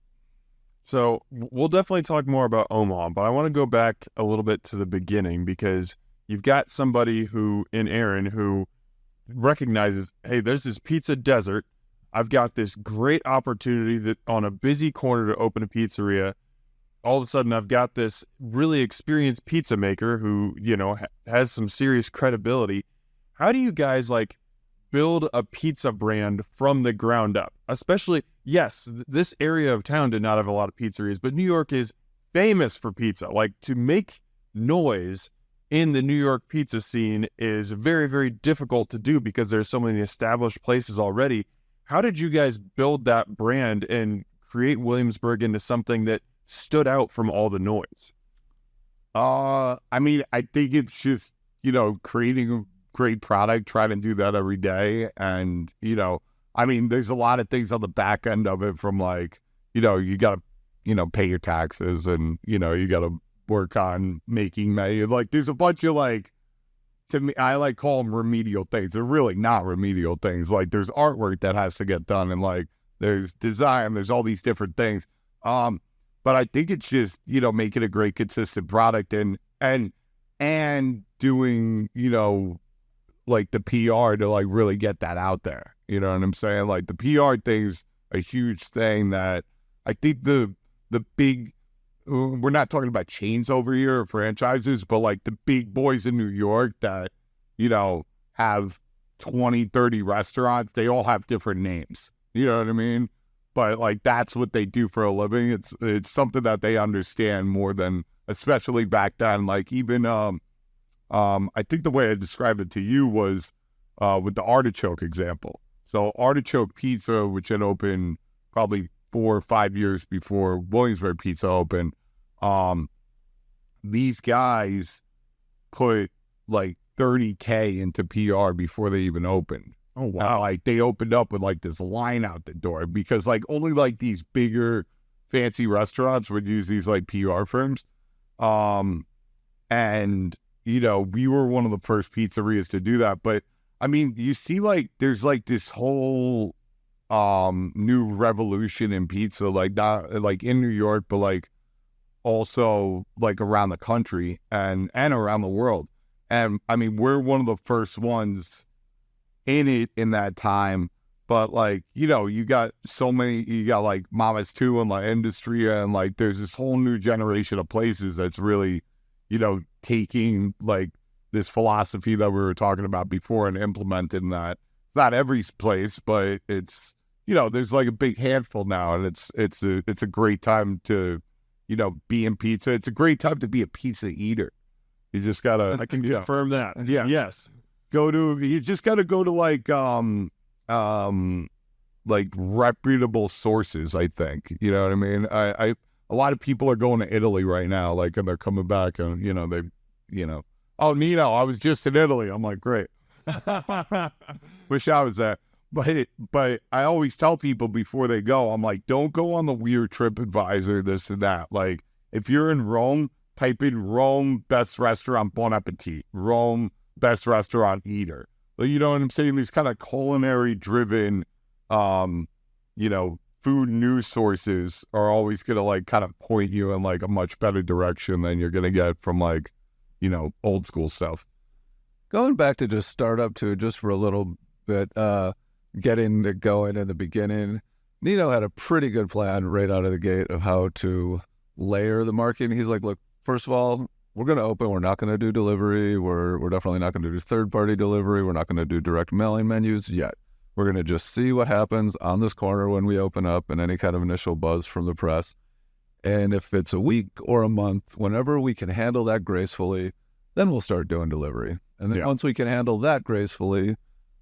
So we'll definitely talk more about Omaha, but I want to go back a little bit to the beginning, because you've got somebody in Aaron who recognizes, hey, there's this pizza desert. I've got this great opportunity that on a busy corner to open a pizzeria. All of a sudden, I've got this really experienced pizza maker who, has some serious credibility. How do you guys like build a pizza brand from the ground up? Especially, yes, this area of town did not have a lot of pizzerias, but New York is famous for pizza. Like, to make noise in the New York pizza scene is very, very difficult to do because there's so many established places already. How did you guys build that brand and create Williamsburg into something that stood out from all the noise? I mean, I think it's just, creating a great product, trying to do that every day. And, I mean, there's a lot of things on the back end of it, from like, you got to, pay your taxes, and, you got to work on making money. Like, there's a bunch of like, to me, I like call them remedial things. They're really not remedial things. Like, there's artwork that has to get done, and like, there's design, there's all these different things. But I think it's just, making a great, consistent product and doing, like the PR to like really get that out there. You know what I'm saying? Like the PR thing's a huge thing that I think the big, we're not talking about chains over here or franchises, but like the big boys in New York that, have 20, 30 restaurants, they all have different names. You know what I mean? But like that's what they do for a living. It's something that they understand more than, especially back then. Like even I think the way I described it to you was with the artichoke example. So Artichoke Pizza, which had opened probably 4 or 5 years before Williamsburg Pizza opened, these guys put like $30K into PR before they even opened. Oh, wow. And, like, they opened up with, like, this line out the door because, like, only, like, these bigger fancy restaurants would use these, like, PR firms. And, we were one of the first pizzerias to do that. But, I mean, you see, like, there's, like, this whole new revolution in pizza, like, not, like, in New York, but, like, also, like, around the country and around the world. And, I mean, we're one of the first ones in it in that time, but like you got so many, you got like Mamas 2 and like Industria, and like there's this whole new generation of places that's really taking like this philosophy that we were talking about before and implementing that. Not every place, but it's there's like a big handful now, and it's a great time to be in pizza. It's a great time to be a pizza eater. You just gotta, I can confirm that. Yeah. Yes. You just got to go to like reputable sources, I think. You know what I mean? A lot of people are going to Italy right now, like, and they're coming back and, oh, Nino, I was just in Italy. I'm like, great. Wish I was there. But I always tell people before they go, I'm like, don't go on the weird TripAdvisor, this and that. Like, if you're in Rome, type in Rome, best restaurant, Bon Appetit. Rome, best restaurant eater. You know what I'm saying? These kind of culinary driven, food news sources are always going to like kind of point you in like a much better direction than you're going to get from like, old school stuff. Going back to just startup too, just for a little bit, getting it going in the beginning, Nino had a pretty good plan right out of the gate of how to layer the marketing. He's like, look, first of all, we're going to open. We're not going to do delivery. We're definitely not going to do third-party delivery. We're not going to do direct mailing menus yet. We're going to just see what happens on this corner when we open up and any kind of initial buzz from the press. And if it's a week or a month, whenever we can handle that gracefully, then we'll start doing delivery. And then once we can handle that gracefully,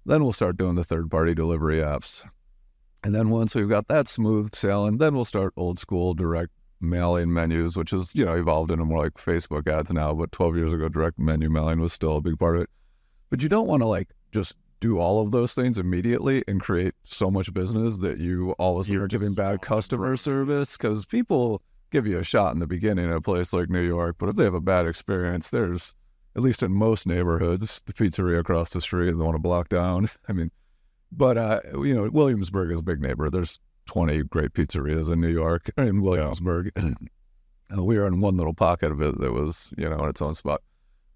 then we'll start doing the third-party delivery apps. And then once we've got that smooth sailing, then we'll start old school direct mailing menus, which is, evolved into more like Facebook ads now. But 12 years ago, direct menu mailing was still a big part of it. But you don't want to just do all of those things immediately and create so much business that you all of a sudden are giving bad customer service, because people give you a shot in the beginning at a place like New York. But if they have a bad experience, there's, at least in most neighborhoods, the pizzeria across the street, they want to block down. But Williamsburg is a big neighborhood. There's 20 great pizzerias in New York, in Williamsburg. We were in one little pocket of it that was, in its own spot.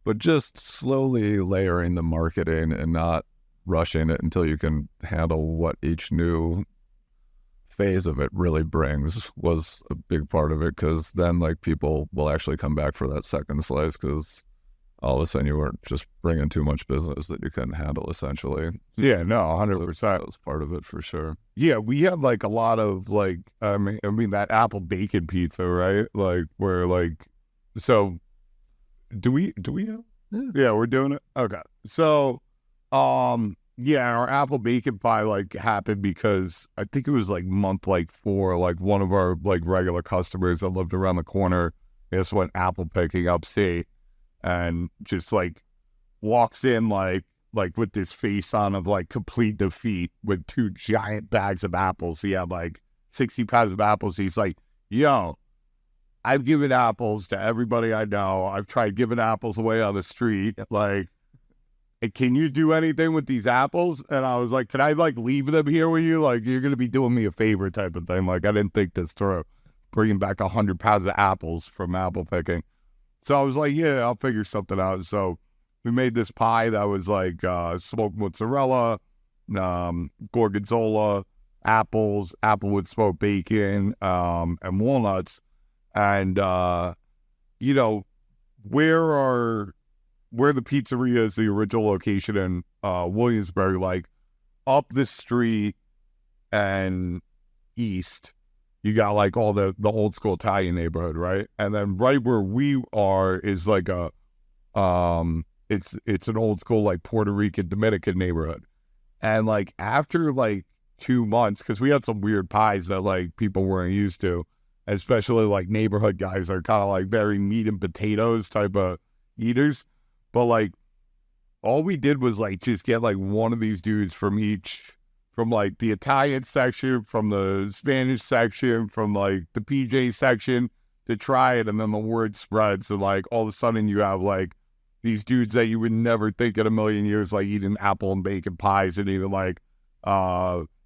But just slowly layering the marketing and not rushing it until you can handle what each new phase of it really brings was a big part of it, because then people will actually come back for that second slice, because all of a sudden you weren't just bringing too much business that you couldn't handle, essentially. Yeah, no, 100%. So that was part of it for sure. Yeah, we had a lot of that apple bacon pizza, right? So do we have? Yeah, we're doing it. Okay. So, our apple bacon pie happened because I think it was month 4, one of our regular customers that lived around the corner just went apple picking upstate, and just walks in with this face on of complete defeat with 2 giant bags of apples. He had 60 pounds of apples. He's like, yo, I've given apples to everybody I know. I've tried giving apples away on the street. Can you do anything with these apples? And I was like, can I leave them here with you? You're going to be doing me a favor type of thing. I didn't think this through. Bringing back 100 pounds of apples from apple picking. So I was like, yeah, I'll figure something out. So we made this pie that was smoked mozzarella, gorgonzola, apples, applewood smoked bacon, and walnuts. And, where the pizzeria is, the original location in Williamsburg, up the street and east, you got all the old school Italian neighborhood, right? And then right where we are is it's an old school Puerto Rican Dominican neighborhood. And after 2 months, because we had some weird pies that people weren't used to, especially neighborhood guys are kind of very meat and potatoes type of eaters. But all we did was just get one of these dudes from each, from the Italian section, from the Spanish section, from the PJ section, to try it. And then the word spreads, and all of a sudden you have these dudes that you would never think in a million years eating apple and bacon pies, and eating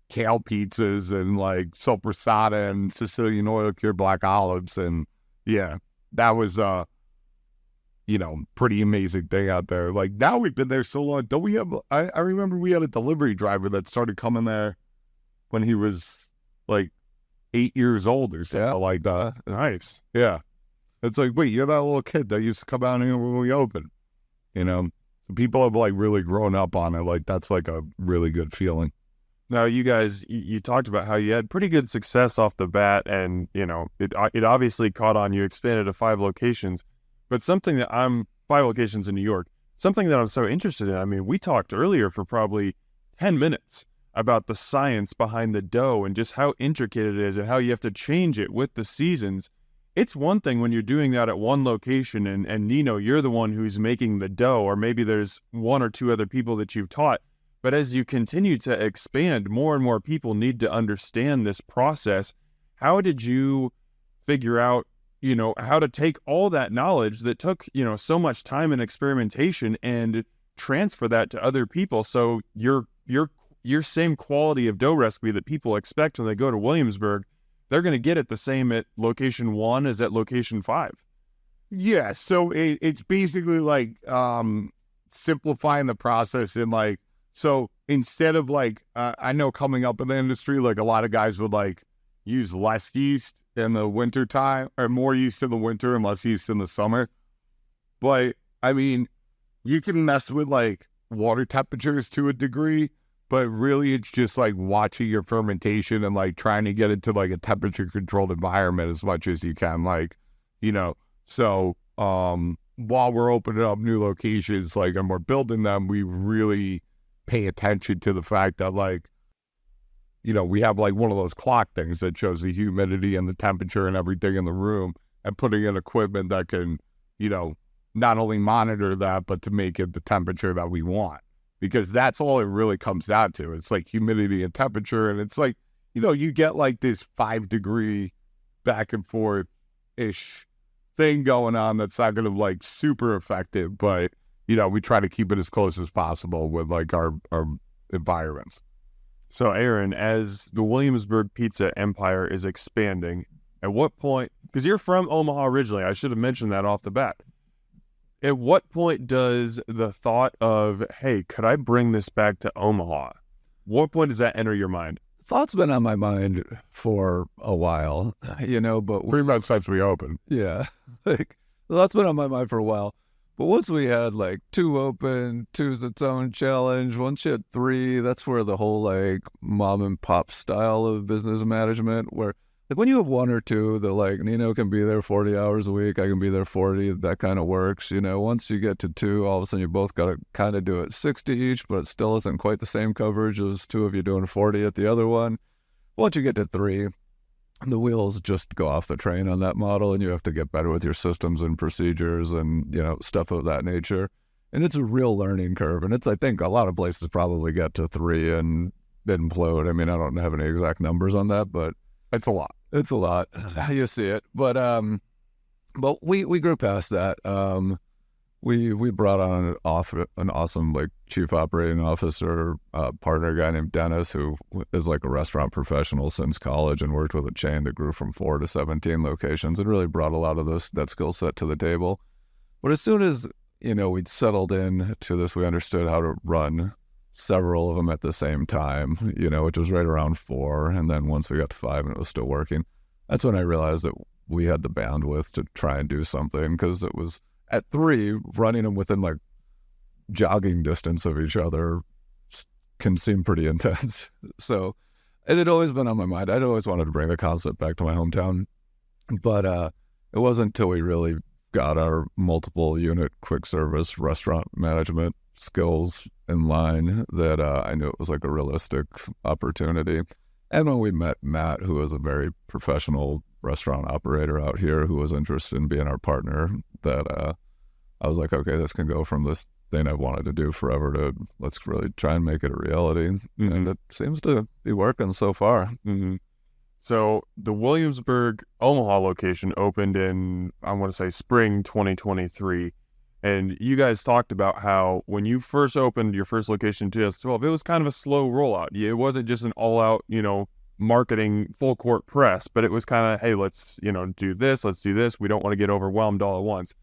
kale pizzas and soppressata and Sicilian oil cured black olives. And yeah, that was pretty amazing thing out there. Now we've been there so long. Don't we have, I remember we had a delivery driver that started coming there when he was 8 years old or something like that. Nice. Yeah. It's wait, you're that little kid that used to come out here when we opened. So people have really grown up on it. That's a really good feeling. Now, you guys, you talked about how you had pretty good success off the bat, and, it obviously caught on. You expanded to 5 locations. But something that 5 locations in New York, something that I'm so interested in, we talked earlier for probably 10 minutes about the science behind the dough and just how intricate it is and how you have to change it with the seasons. It's one thing when you're doing that at one location and Nino, you're the one who's making the dough, or maybe there's 1 or 2 other people that you've taught. But as you continue to expand, more and more people need to understand this process. How did you figure out how to take all that knowledge that took, so much time and experimentation and transfer that to other people, so your same quality of dough recipe that people expect when they go to Williamsburg, they're going to get it the same at location 1 as at location 5? Yeah, so it's basically simplifying the process and like, so instead of like, I know coming up in the industry, like a lot of guys would like use less yeast in the winter time or more yeast in the winter and less yeast in the summer. But I mean, you can mess with like water temperatures to a degree, but really it's just like watching your fermentation and like trying to get it to like a temperature controlled environment as much as you can. Like, you know, so while we're opening up new locations, like, and we're building them, we really pay attention to the fact that like, you know, we have like one of those clock things that shows the humidity and the temperature and everything in the room, and putting in equipment that can, you know, not only monitor that, but to make it the temperature that we want, because that's all it really comes down to. It's like humidity and temperature. And it's like, you know, you get like this 5-degree back and forth-ish thing going on that's not going to like super effective, but, you know, we try to keep it as close as possible with like our environments. So, Aaron, as the Williamsburg Pizza empire is expanding, at what point, because you're from Omaha originally, I should have mentioned that off the bat. At what point does the thought of, hey, could I bring this back to Omaha? What point does that enter your mind? Thought's been on my mind for a while, you know, but Pretty much since we opened. yeah, like that's been on my mind for a while. But once we had like 2 open, 2's its own challenge. Once you had 3, that's where the whole like mom and pop style of business management, where like when you have 1 or 2, the like Nino can be there 40 hours a week, I can be there 40, that kind of works. You know, once you get to 2, all of a sudden you both got to kind of do it 60 each, but it still isn't quite the same coverage as 2 of you doing 40 at the other one. Once you get to 3, the wheels just go off the train on that model, and you have to get better with your systems and procedures and, you know, stuff of that nature. And it's a real learning curve. And it's, I think a lot of places probably get to 3 and implode. I mean, I don't have any exact numbers on that, but It's a lot. it's a lot. You see it. But we grew past that. We brought on an awesome like chief operating officer partner guy named Dennis, who is like a restaurant professional since college and worked with a chain that grew from 4 to 17 locations, and really brought a lot of that skill set to the table. But as soon as, you know, we'd settled in to this, we understood how to run several of them at the same time, you know, which was right around 4. And then once we got to 5 and it was still working, that's when I realized that we had the bandwidth to try and do something, because it was at 3, running them within like jogging distance of each other can seem pretty intense. So it had always been on my mind. I'd always wanted to bring the concept back to my hometown, but it wasn't until we really got our multiple unit quick service restaurant management skills in line that I knew it was like a realistic opportunity. And when we met Matt, who was a very professional restaurant operator out here who was interested in being our partner, that I was like, okay, this can go from this thing I've wanted to do forever to let's really try and make it a reality. Mm-hmm. And it seems to be working so far. Mm-hmm. So the Williamsburg Omaha location opened in, I want to say, spring 2023. And you guys talked about how when you first opened your first location in 2012, it was kind of a slow rollout. It wasn't just an all-out, you know, marketing full court press, but it was kind of, hey, let's, you know, do this, let's do this. We don't want to get overwhelmed all at once.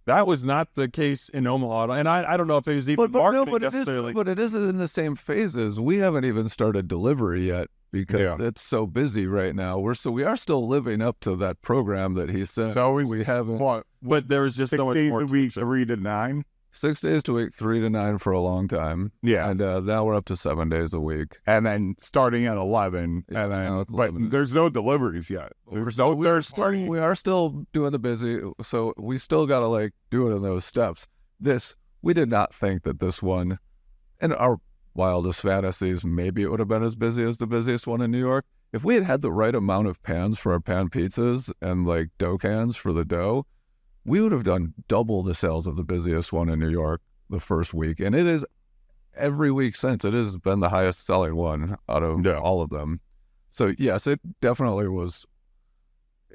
That was not the case in Omaha, and I don't know if it was even marketing necessarily. But it is in the same phases. We haven't even started delivery yet because it's so busy right now. We are still living up to that program that he said. So we haven't. But there was just so much more. 6 days a week, 3 to 9. 6 days a week, 3 to 9 for a long time. Yeah. And now we're up to 7 days a week. And then starting at 11. Yeah, and then, now it's but 11. there's no deliveries yet. There's no third party. We are still doing the busy, so we still got to like do it in those steps. We did not think that this one, in our wildest fantasies, maybe it would have been as busy as the busiest one in New York. If we had had the right amount of pans for our pan pizzas and like dough cans for the dough, we would have done double the sales of the busiest one in New York the first week. And it is every week since. It has been the highest selling one out of all of them. So yes, it definitely was.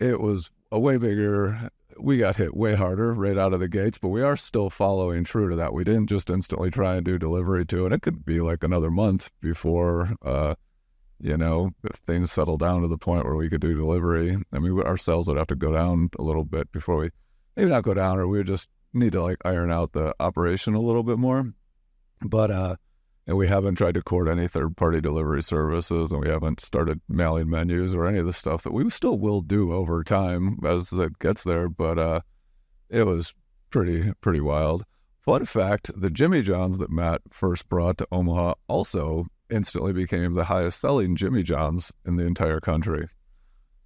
It was a way bigger. We got hit way harder right out of the gates, but we are still following true to that. We didn't just instantly try and do delivery to it. It could be like another month before, you know, if things settle down to the point where we could do delivery. I mean, our sales would have to go down a little bit before we, maybe not go down, or we would just need to like iron out the operation a little bit more. But and we haven't tried to court any third-party delivery services, and we haven't started mailing menus or any of the stuff that we still will do over time as it gets there. But it was pretty wild. Fun fact, the Jimmy John's that Matt first brought to Omaha also instantly became the highest selling Jimmy John's in the entire country.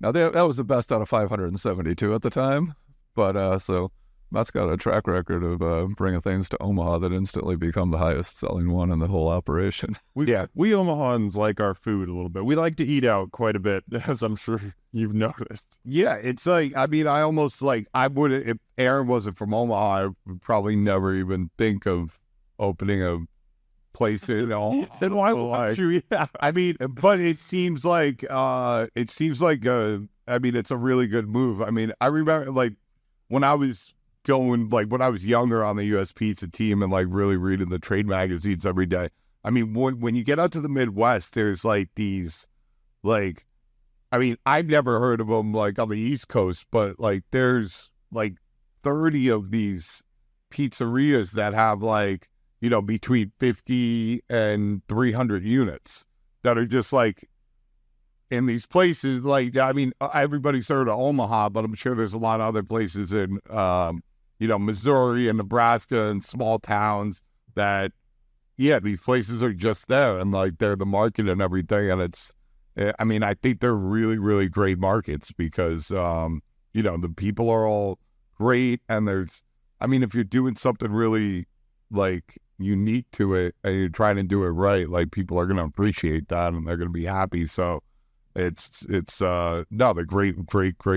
Now, that was the best out of 572 at the time, but so Matt's got a track record of bringing things to Omaha that instantly become the highest selling one in the whole operation. We Omahans like our food a little bit. We like to eat out quite a bit, as I'm sure you've noticed. Yeah, it's like, I mean, I almost like, I would, if Aaron wasn't from Omaha, I would probably never even think of opening a place in Omaha. Then why would you? Yeah. I mean, but it seems like, I mean, it's a really good move. I mean, I remember like when I was when I was younger on the U.S. Pizza team and like really reading the trade magazines every day. I mean, when you get out to the Midwest, there's like these, like, I mean, I've never heard of them like on the East Coast, but like there's like 30 of these pizzerias that have like, you know, between 50 and 300 units that are just like in these places. Like, I mean, everybody's heard of Omaha, but I'm sure there's a lot of other places in, you know, Missouri and Nebraska and small towns that, yeah, these places are just there and like they're the market and everything. And it's, I mean, I think they're really, really great markets because, you know, the people are all great. And there's, I mean, if you're doing something really like unique to it and you're trying to do it right, like people are going to appreciate that and they're going to be happy. So it's no, they're great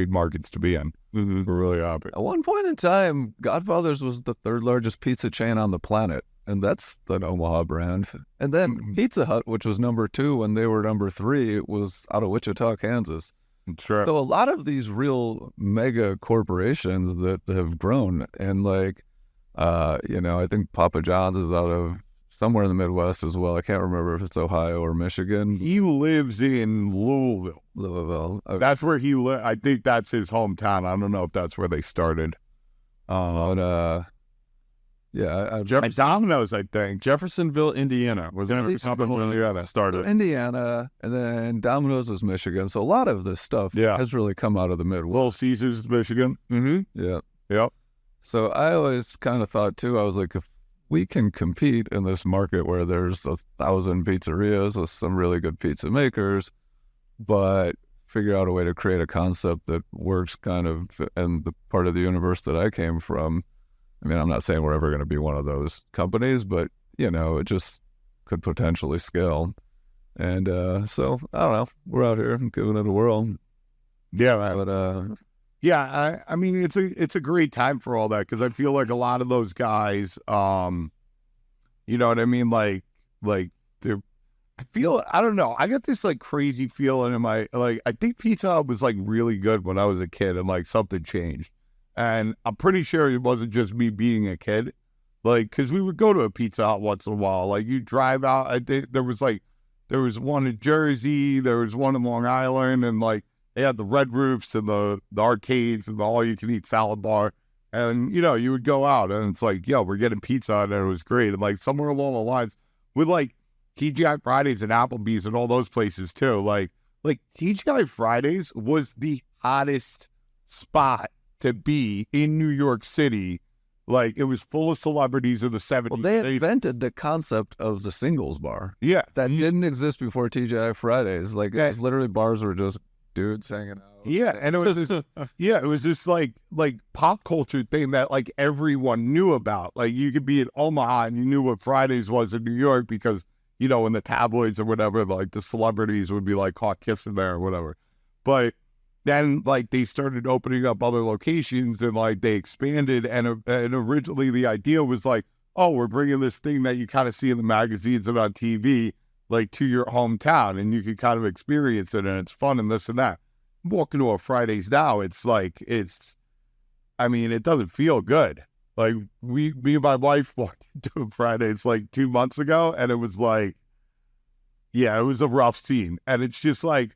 markets to be in. Mm-hmm. We're really happy. At one point in time, Godfather's was the third largest pizza chain on the planet, and that's an Omaha brand. And then Pizza Hut, which was number 2 when they were number 3, was out of Wichita, Kansas. Sure. So a lot of these real mega corporations that have grown, and like, you know, I think Papa John's is out of somewhere in the Midwest as well. I can't remember if it's Ohio or Michigan. He lives in Louisville. That's where he lives. I think that's his hometown. I don't know if that's where they started. Yeah, Domino's, I think. Jeffersonville, Indiana was where started. So Indiana, and then Domino's is Michigan. So a lot of this stuff has really come out of the Midwest. Little Caesars, Michigan. Mm-hmm. Yeah. Yep. So I always kind of thought too, I was like, if we can compete in this market where there's 1,000 pizzerias with some really good pizza makers, but figure out a way to create a concept that works kind of in the part of the universe that I came from. I mean, I'm not saying we're ever going to be one of those companies, but, you know, it just could potentially scale. And so, I don't know, we're out here giving it a whirl. Yeah, man. But, yeah, I mean, it's a great time for all that because I feel like a lot of those guys, you know what I mean? Like they're, I don't know. I got this like crazy feeling in my, like, I think Pizza Hut was like really good when I was a kid and like something changed. And I'm pretty sure it wasn't just me being a kid. Like, because we would go to a Pizza Hut once in a while. Like, you drive out, I think there was one in Jersey, there was one in Long Island, and like, they had the red roofs and the arcades and the all-you-can-eat salad bar. And, you know, you would go out and it's like, yo, we're getting pizza, and it was great. And like somewhere along the lines with like TGI Fridays and Applebee's and all those places too. Like TGI Fridays was the hottest spot to be in New York City. Like, it was full of celebrities in the 70s. Well, they invented the concept of the singles bar. Yeah. That didn't exist before TGI Fridays. Like, it was literally bars were just dudes hanging out. Yeah, and it was this, it was this like pop culture thing that like everyone knew about. Like, you could be in Omaha and you knew what Fridays was in New York because, you know, in the tabloids or whatever, like the celebrities would be like caught kissing there or whatever. But then like they started opening up other locations and like they expanded, and originally the idea was like, oh, we're bringing this thing that you kind of see in the magazines and on TV like to your hometown, and you can kind of experience it, and it's fun and this and that. Walking to a Fridays now, it's like, I mean, it doesn't feel good. Like, me and my wife walked into a Fridays like 2 months ago, and it was like, yeah, it was a rough scene. And it's just like,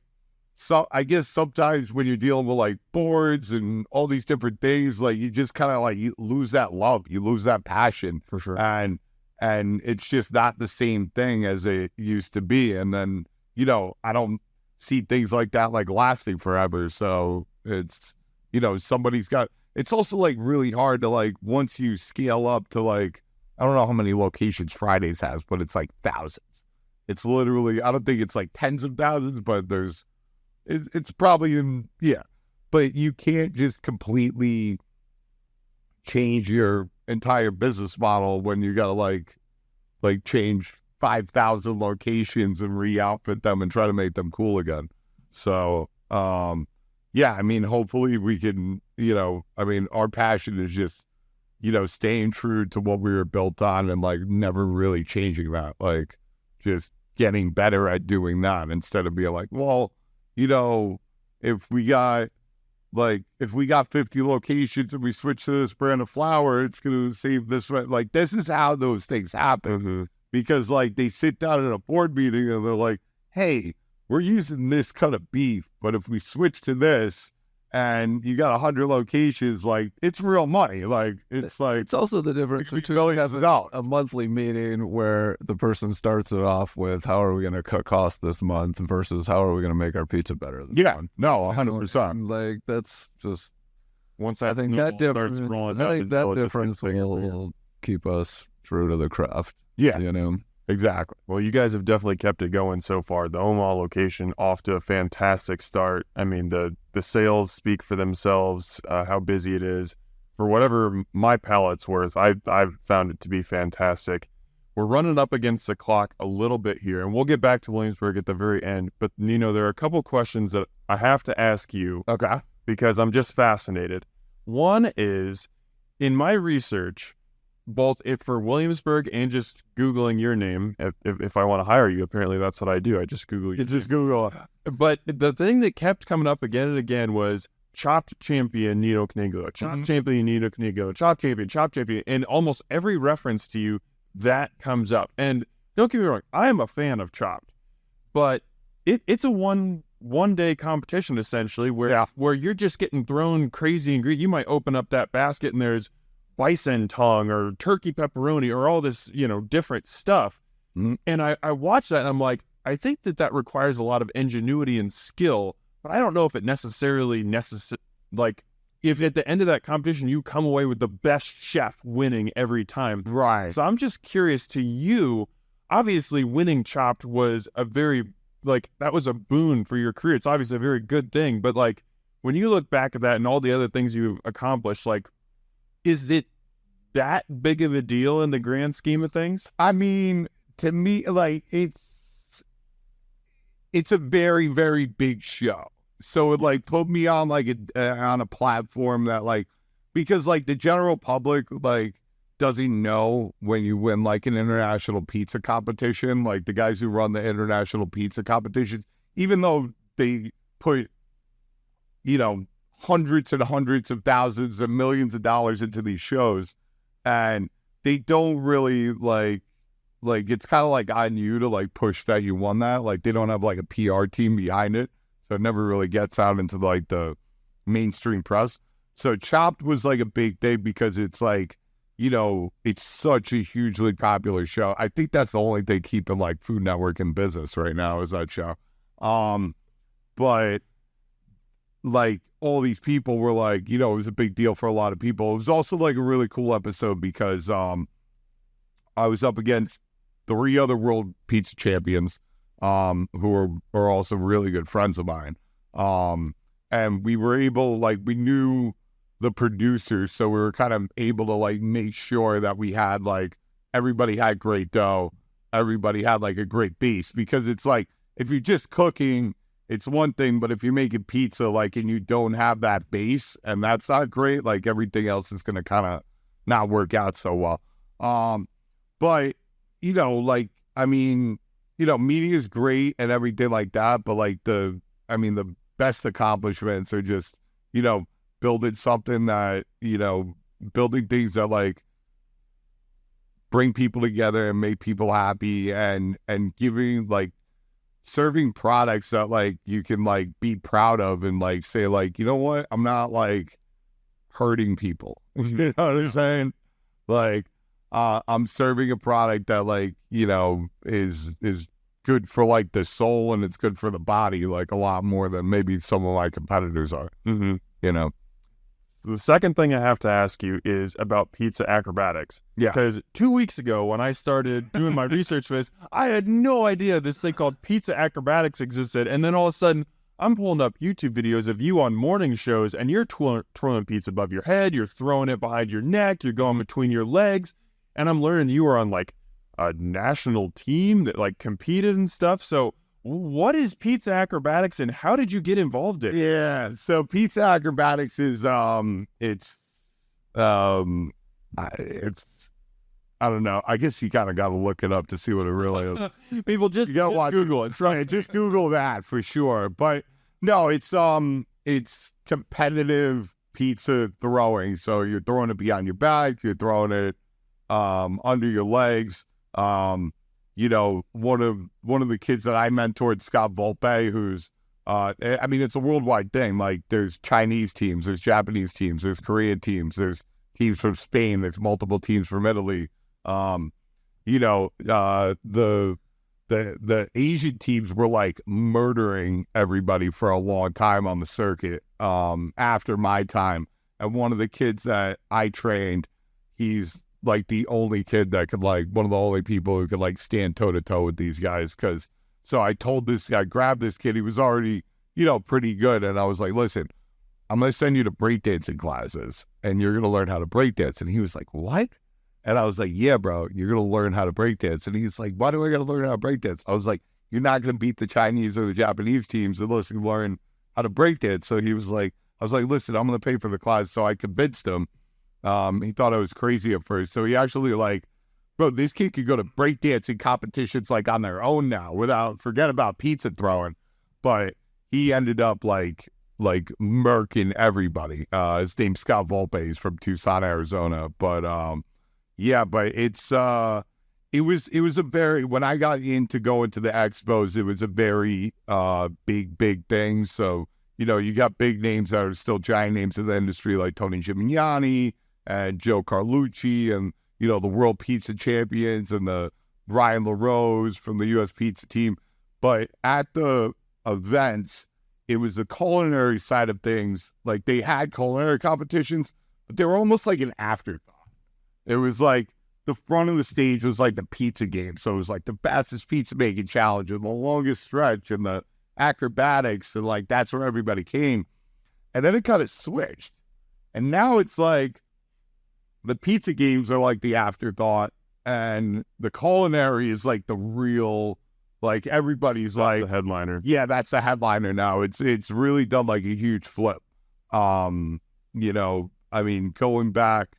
so I guess sometimes when you're dealing with like boards and all these different things, like you just kind of like you lose that love, you lose that passion For sure. and it's just not the same thing as it used to be. And then, you know, I don't see things like that like lasting forever. So it's, you know, it's also like really hard to like, once you scale up to like, I don't know how many locations Fridays has, but it's like thousands. It's literally, I don't think it's like tens of thousands, but it's probably but you can't just completely change your entire business model when you gotta like change 5,000 locations and re-outfit them and try to make them cool again. So, yeah, I mean, hopefully we can, you know, I mean, our passion is just, you know, staying true to what we were built on and like never really changing that, like just getting better at doing that instead of being like, well, you know, if we got 50 locations and we switch to this brand of flour, it's going to save this. Like, this is how those things happen because like they sit down at a board meeting and they're like, hey, we're using this cut of beef, but if we switch to this and you got 100 locations, like it's real money. Like it's like, it's also the difference between a monthly meeting where the person starts it off with how are we going to cut costs this month versus how are we going to make our pizza better this month. No, 100%. Like that's just, Once I think that difference, will keep us true to the craft. Yeah, you know. Exactly. Well, you guys have definitely kept it going so far. The Omaha location off to a fantastic start. I mean, the sales speak for themselves, how busy it is. For whatever my palate's worth, I've found it to be fantastic. We're running up against the clock a little bit here, and we'll get back to Williamsburg at the very end. But, Nino, there are a couple questions that I have to ask you. Okay. Because I'm just fascinated. One is, in my research, both for Williamsburg and just Googling your name, if I want to hire you, apparently that's what I do. I just Google you. Just Google. But the thing that kept coming up again and again was chopped champion Nino Coniglio, chopped champion Nino Coniglio, chopped champion. And almost every reference to you, that comes up. And don't get me wrong, I am a fan of chopped. But it's a one-day competition, essentially, where you're just getting thrown crazy ingredients. You might open up that basket and there's bison tongue or turkey pepperoni or all this, you know, different stuff. And I watched that and I'm like, I think that requires a lot of ingenuity and skill, but I don't know if it necessarily like if at the end of that competition you come away with the best chef winning every time. Right. So I'm just curious, to you, obviously winning Chopped was a very, like, that was a boon for your career. It's obviously a very good thing, but like when you look back at that and all the other things you've accomplished, like, is it that big of a deal in the grand scheme of things? I mean, to me, like, it's a very, very big show. So it like put me on like on a platform that like, because like the general public like doesn't know when you win like an international pizza competition, like the guys who run the international pizza competitions, even though they put, you know, hundreds and hundreds of thousands and millions of dollars into these shows, and they don't really like it's kind of like on you to like push that you won that. Like they don't have like a PR team behind it, so it never really gets out into like the mainstream press. So Chopped was like a big thing because it's like, you know, it's such a hugely popular show. I think that's the only thing keeping like Food Network in business right now is that show. But like all these people were like, you know, it was a big deal for a lot of people. It was also like a really cool episode because I was up against 3 other world pizza champions who are also really good friends of mine. And we were able, like, we knew the producers, so we were kind of able to like make sure that we had like everybody had great dough, everybody had like a great base, because it's like if you're just cooking, it's one thing, but if you're making pizza, like, and you don't have that base and that's not great, like everything else is going to kind of not work out so well. But, you know, like, I mean, you know, media is great and everything like that, but like the best accomplishments are just, you know, building something that, you know, building things that like bring people together and make people happy and giving like serving products that like you can like be proud of and like say like, you know what, I'm not like hurting people. You know what I'm saying? Like I'm serving a product that like, you know, is good for like the soul and it's good for the body like a lot more than maybe some of my competitors are. Mm-hmm. You know. The second thing I have to ask you is about pizza acrobatics. Yeah. Because 2 weeks ago when I started doing my research for this, I had no idea this thing called pizza acrobatics existed. And then all of a sudden, I'm pulling up YouTube videos of you on morning shows and you're twirling pizza above your head, you're throwing it behind your neck, you're going between your legs. And I'm learning you were on like a national team that like competed and stuff. So what is pizza acrobatics and how did you get involved in it? Yeah, so pizza acrobatics is it's I don't know. I guess you kind of got to look it up to see what it really is. People just watch Google it. Right, just Google that for sure. But no, it's competitive pizza throwing. So you're throwing it behind your back, you're throwing it under your legs. You know, one of the kids that I mentored, Scott Volpe, who's, I mean, it's a worldwide thing. Like, there's Chinese teams, there's Japanese teams, there's Korean teams, there's teams from Spain, there's multiple teams from Italy. You know, the Asian teams were like murdering everybody for a long time on the circuit. After my time, and one of the kids that I trained, he's like the only kid that could like one of the only people who could like stand toe to toe with these guys. Cause so I grabbed this kid, he was already, you know, pretty good. And I was like, listen, I'm going to send you to breakdancing classes and you're going to learn how to breakdance. And he was like, what? And I was like, yeah, bro, you're going to learn how to breakdance. And he's like, why do I got to learn how to breakdance? I was like, you're not going to beat the Chinese or the Japanese teams unless you learn how to breakdance. So he was like, I was like, listen, I'm going to pay for the class. So I convinced him. He thought I was crazy at first. So he actually like, bro, this kid could go to breakdancing competitions like on their own now forget about pizza throwing. But he ended up like murking everybody. His name's Scott Volpe. He's from Tucson, Arizona. But yeah, but it's it was a very, when I got into going to the expos, it was a very big thing. So, you know, you got big names that are still giant names in the industry like Tony Gimignani and Joe Carlucci and, you know, the world pizza champions and the Brian LaRose from the U.S. pizza team. But at the events, it was the culinary side of things. Like, they had culinary competitions, but they were almost like an afterthought. It was like the front of the stage was like the pizza game. So it was like the fastest pizza making challenge and the longest stretch and the acrobatics. And like, that's where everybody came. And then it kind of switched. And now it's like the pizza games are like the afterthought and the culinary is like the real, like everybody's That's like the headliner. Yeah, that's the headliner now. It's really done like a huge flip. You know, I mean, going back,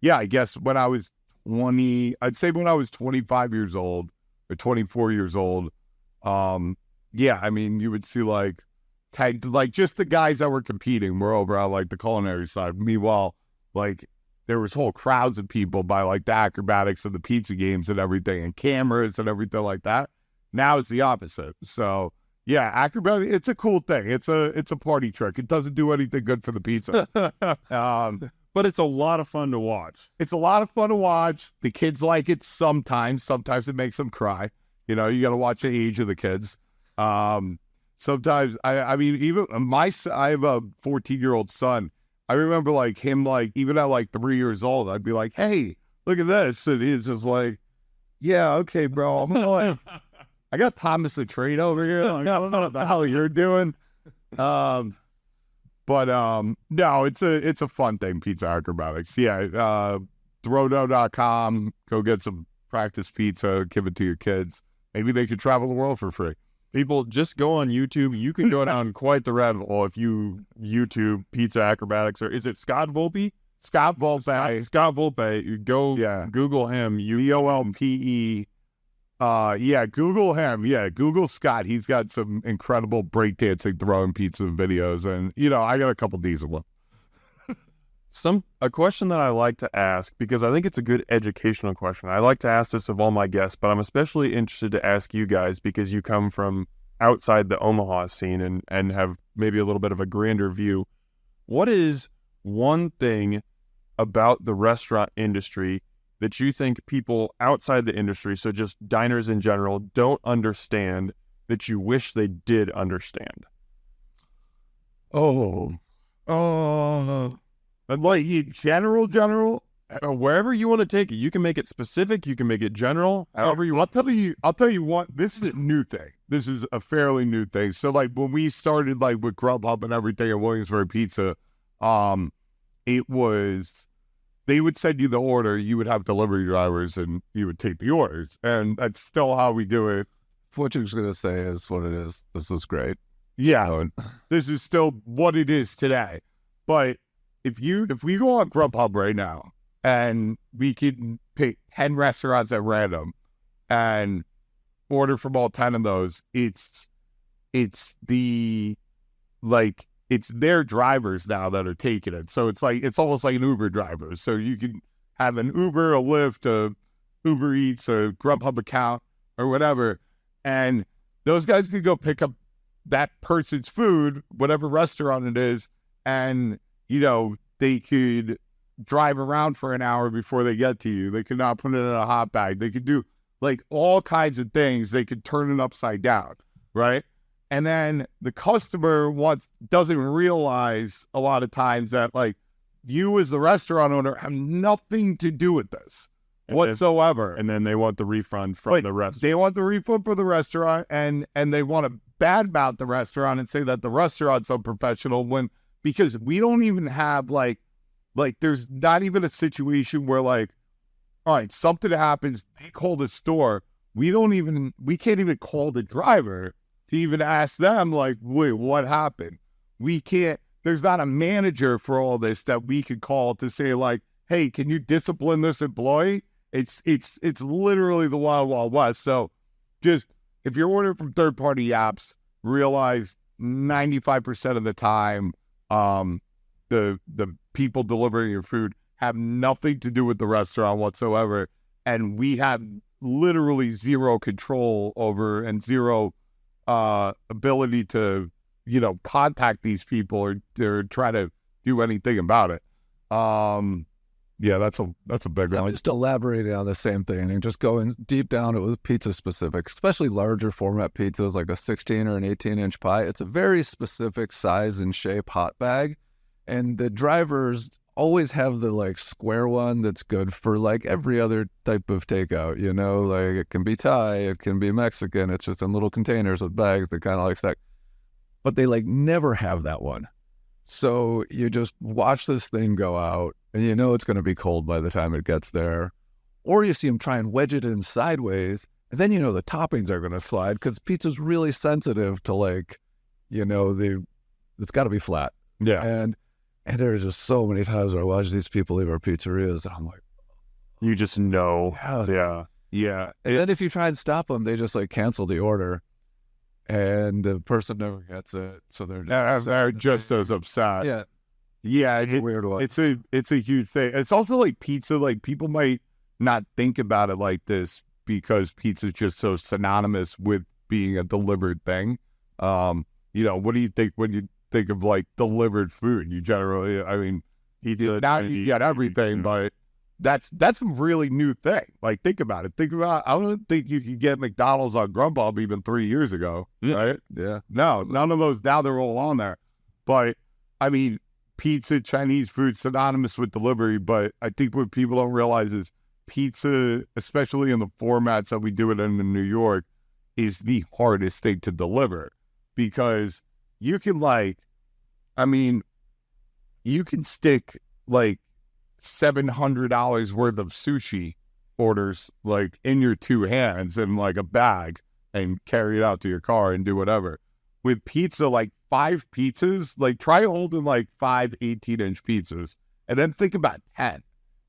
yeah, I guess when I was 20, I'd say when I was 25 years old or 24 years old, yeah, I mean, you would see like just the guys that were competing were over on like the culinary side. Meanwhile, like there was whole crowds of people by like the acrobatics and the pizza games and everything and cameras and everything like that. Now it's the opposite. So yeah, acrobatic, it's a cool thing. It's a party trick. It doesn't do anything good for the pizza. But it's a lot of fun to watch. It's a lot of fun to watch. The kids like it sometimes. Sometimes it makes them cry. You know, you got to watch the age of the kids. Sometimes, I mean, even I have a 14-year-old son. I remember like him, like even at like 3 years old, I'd be like, hey, look at this. And he's just like, yeah, okay, bro. I'm like, I got Thomas the Train over here. Like, I don't know what the hell you're doing. But no, it's a fun thing, pizza acrobatics. Yeah, throwdough.com. Go get some practice pizza, give it to your kids. Maybe they could travel the world for free. People, just go on YouTube. You can go down quite the rabbit hole if you YouTube pizza acrobatics. Or is it Scott Volpe? Scott Volpe. Scott Volpe. You go Google him. VOLPE. Yeah, Google him. Yeah, Google Scott. He's got some incredible breakdancing throwing pizza videos. And, you know, I got a couple decent ones. A question that I like to ask, because I think it's a good educational question. I like to ask this of all my guests, but I'm especially interested to ask you guys because you come from outside the Omaha scene and have maybe a little bit of a grander view, what is one thing about the restaurant industry that you think people outside the industry, so just diners in general, don't understand that you wish they did understand? Like general. Wherever you want to take it, you can make it specific, you can make it general, however you want. I'll tell you what, this is a new thing. This is a fairly new thing. So like when we started like with Grubhub and everything at Williamsburg Pizza, it was, they would send you the order, you would have delivery drivers and you would take the orders. And that's still how we do it. What you're going to say is what it is. This is great. Yeah, this is still what it is today. But if we go on Grubhub right now and we can pick 10 restaurants at random and order from all 10 of those, it's their drivers now that are taking it. So it's almost like an Uber driver. So you can have an Uber, a Lyft, a Uber Eats, a Grubhub account or whatever, and those guys could go pick up that person's food, whatever restaurant it is, and, you know, they could drive around for an hour before they get to you. They could not put it in a hot bag. They could do, like, all kinds of things. They could turn it upside down, right? And then the customer doesn't realize a lot of times that, like, you as the restaurant owner have nothing to do with this whatsoever. And then they want the refund from the restaurant. They want the refund for the restaurant, and they want to badmouth the restaurant and say that the restaurant's unprofessional because we don't even have like there's not even a situation where, like, all right, something happens, they call the store, we can't even call the driver to even ask them, like, wait, what happened? We can't, there's not a manager for all this that we could call to say, like, hey, can you discipline this employee? It's literally the wild, wild west. So just, if you're ordering from third-party apps, realize 95% of the time, the people delivering your food have nothing to do with the restaurant whatsoever, and we have literally zero control over and zero ability to, you know, contact these people or try to do anything about it. Yeah, that's a big one. Just elaborating on the same thing and just going deep down, it was pizza specific, especially larger format pizzas like a 16 or an 18-inch pie. It's a very specific size and shape hot bag, and the drivers always have the, like, square one that's good for, like, every other type of takeout, you know, like it can be Thai, it can be Mexican, it's just in little containers with bags that kind of like stack, but they, like, never have that one. So you just watch this thing go out and you know it's going to be cold by the time it gets there, or you see them try and wedge it in sideways, and then you know the toppings are going to slide because pizza's really sensitive to, like, you know, it's got to be flat. Yeah. And there's just so many times where I watch these people leave our pizzerias, and I'm like, you just know. Yeah. And then if you try and stop them, they just, like, cancel the order, and the person never gets it. So they're just as upset. Yeah. Yeah, it's a weird one. It's a huge thing. It's also like pizza, like, people might not think about it like this because pizza is just so synonymous with being a delivered thing. You know, what do you think when you think of, like, delivered food? You generally, I mean, now you get everything, but that's a really new thing. Like, think about it. I don't think you could get McDonald's on Grubhub even 3 years ago, right? Yeah. No, none of those, now they're all on there. But, I mean, pizza, Chinese food, synonymous with delivery, but I think what people don't realize is pizza, especially in the formats that we do it in New York, is the hardest thing to deliver, because you can, like, I mean, you can stick, like, $700 worth of sushi orders, like, in your two hands in, like, a bag and carry it out to your car and do whatever. With pizza, like, 5 pizzas, like, try holding, like, 5 18-inch pizzas and then think about 10.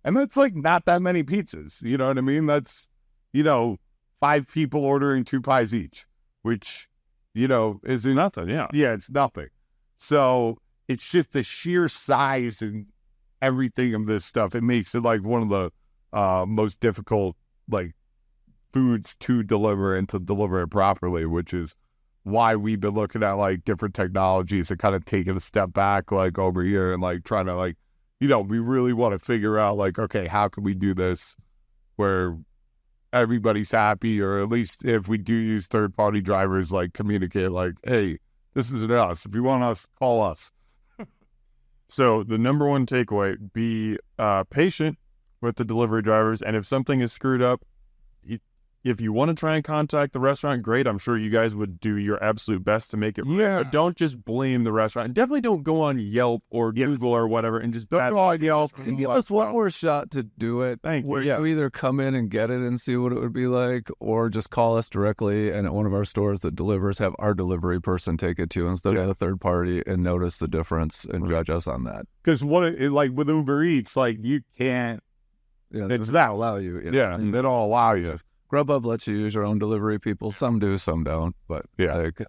And that's, like, not that many pizzas. You know what I mean? That's, you know, 5 people ordering 2 pies each, which, you know, is nothing. Yeah. Yeah, it's nothing. So it's just the sheer size and everything of this stuff. It makes it, like, one of the most difficult, like, foods to deliver and to deliver it properly, which is why we've been looking at like different technologies and kind of taking a step back like over here and like trying to like, you know, we really want to figure out like, okay, how can we do this where everybody's happy, or at least if we do use third-party drivers, like communicate like, hey, this isn't us. If you want us, call us. So the number one takeaway, be patient with the delivery drivers. And if something is screwed up, if you want to try and contact the restaurant, great. I'm sure you guys would do your absolute best to make it right. Yeah. But don't just blame the restaurant. And definitely don't go on Yelp or Google or whatever and just Don't go on Yelp. Give us one more shot to do it. Thank you. Where Yeah. you either come in and get it and see what it would be like, or just call us directly, and at one of our stores that delivers, have our delivery person take it to you instead of a third party, and notice the difference and judge us on that. Because like with Uber Eats, like you can't. Yeah, It's they that. don't allow you. Yeah, they don't allow you. Grubhub lets you use your own delivery people. Some do, some don't. But Yeah. like,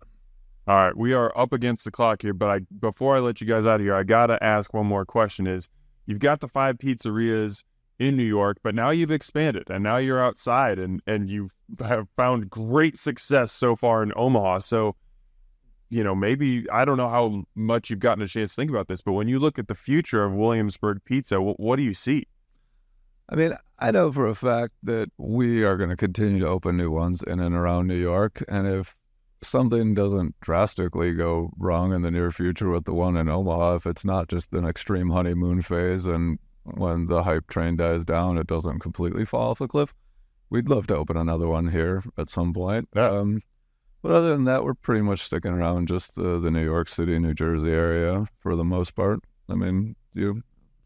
All right, we are up against the clock here, but before I let you guys out of here, I gotta ask one more question. Is you've got the 5 pizzerias in New York, but now you've expanded, and now you're outside, and you have found great success so far in Omaha. So, you know, maybe, I don't know how much you've gotten a chance to think about this, but when you look at the future of Williamsburg Pizza, what do you see? I mean, I know for a fact that we are going to continue to open new ones in and around New York. And if something doesn't drastically go wrong in the near future with the one in Omaha, if it's not just an extreme honeymoon phase and when the hype train dies down, it doesn't completely fall off the cliff, we'd love to open another one here at some point. Yeah. But other than that, we're pretty much sticking around just the New York City, New Jersey area for the most part. I mean,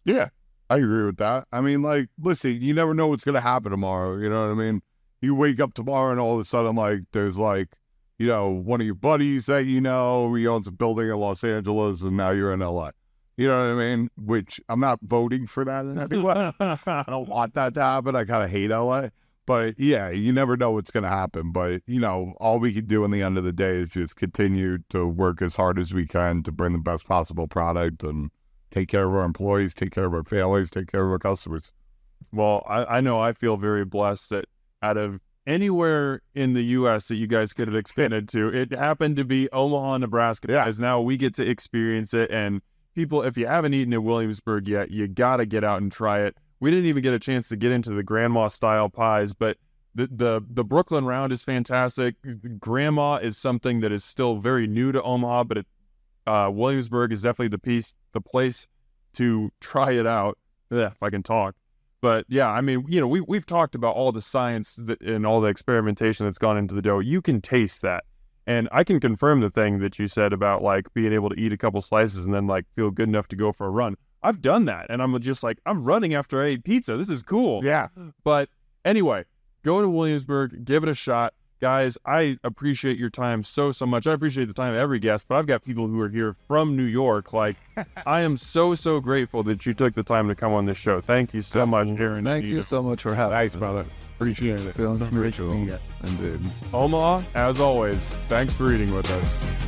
Yeah, I agree with that. I mean, like, listen, you never know what's going to happen tomorrow. You know what I mean? You wake up tomorrow and all of a sudden, like, there's like, you know, one of your buddies that you know, he owns a building in Los Angeles and now you're in LA. You know what I mean? Which I'm not voting for that in any way. I don't want that to happen. I kind of hate LA. But yeah, you never know what's going to happen. But, you know, all we can do in the end of the day is just continue to work as hard as we can to bring the best possible product and take care of our employees, take care of our families, take care of our customers. Well, I know I feel very blessed that out of anywhere in the U.S. that you guys could have expanded to, it happened to be Omaha, Nebraska, because now we get to experience it. And people, if you haven't eaten in Williamsburg yet, you got to get out and try it. We didn't even get a chance to get into the grandma-style pies, but the Brooklyn Round is fantastic. Grandma is something that is still very new to Omaha, but Williamsburg is definitely the place to try it out, if I can talk. But yeah, I mean, you know, we've talked about all the science and all the experimentation that's gone into the dough. You can taste that. And I can confirm the thing that you said about like being able to eat a couple slices and then like feel good enough to go for a run. I've done that, and I'm just like, I'm running after I ate pizza. This is cool. Yeah. But anyway, go to Williamsburg, give it a shot. Guys, I appreciate your time so much. I appreciate the time of every guest, but I've got people who are here from New York. Like, I am so grateful that you took the time to come on this show. Thank you so much, Aaron. thank you so much for having Thanks, us. brother. Appreciate it. Feeling spiritual. Indeed. Omaha, as always, thanks for eating with us.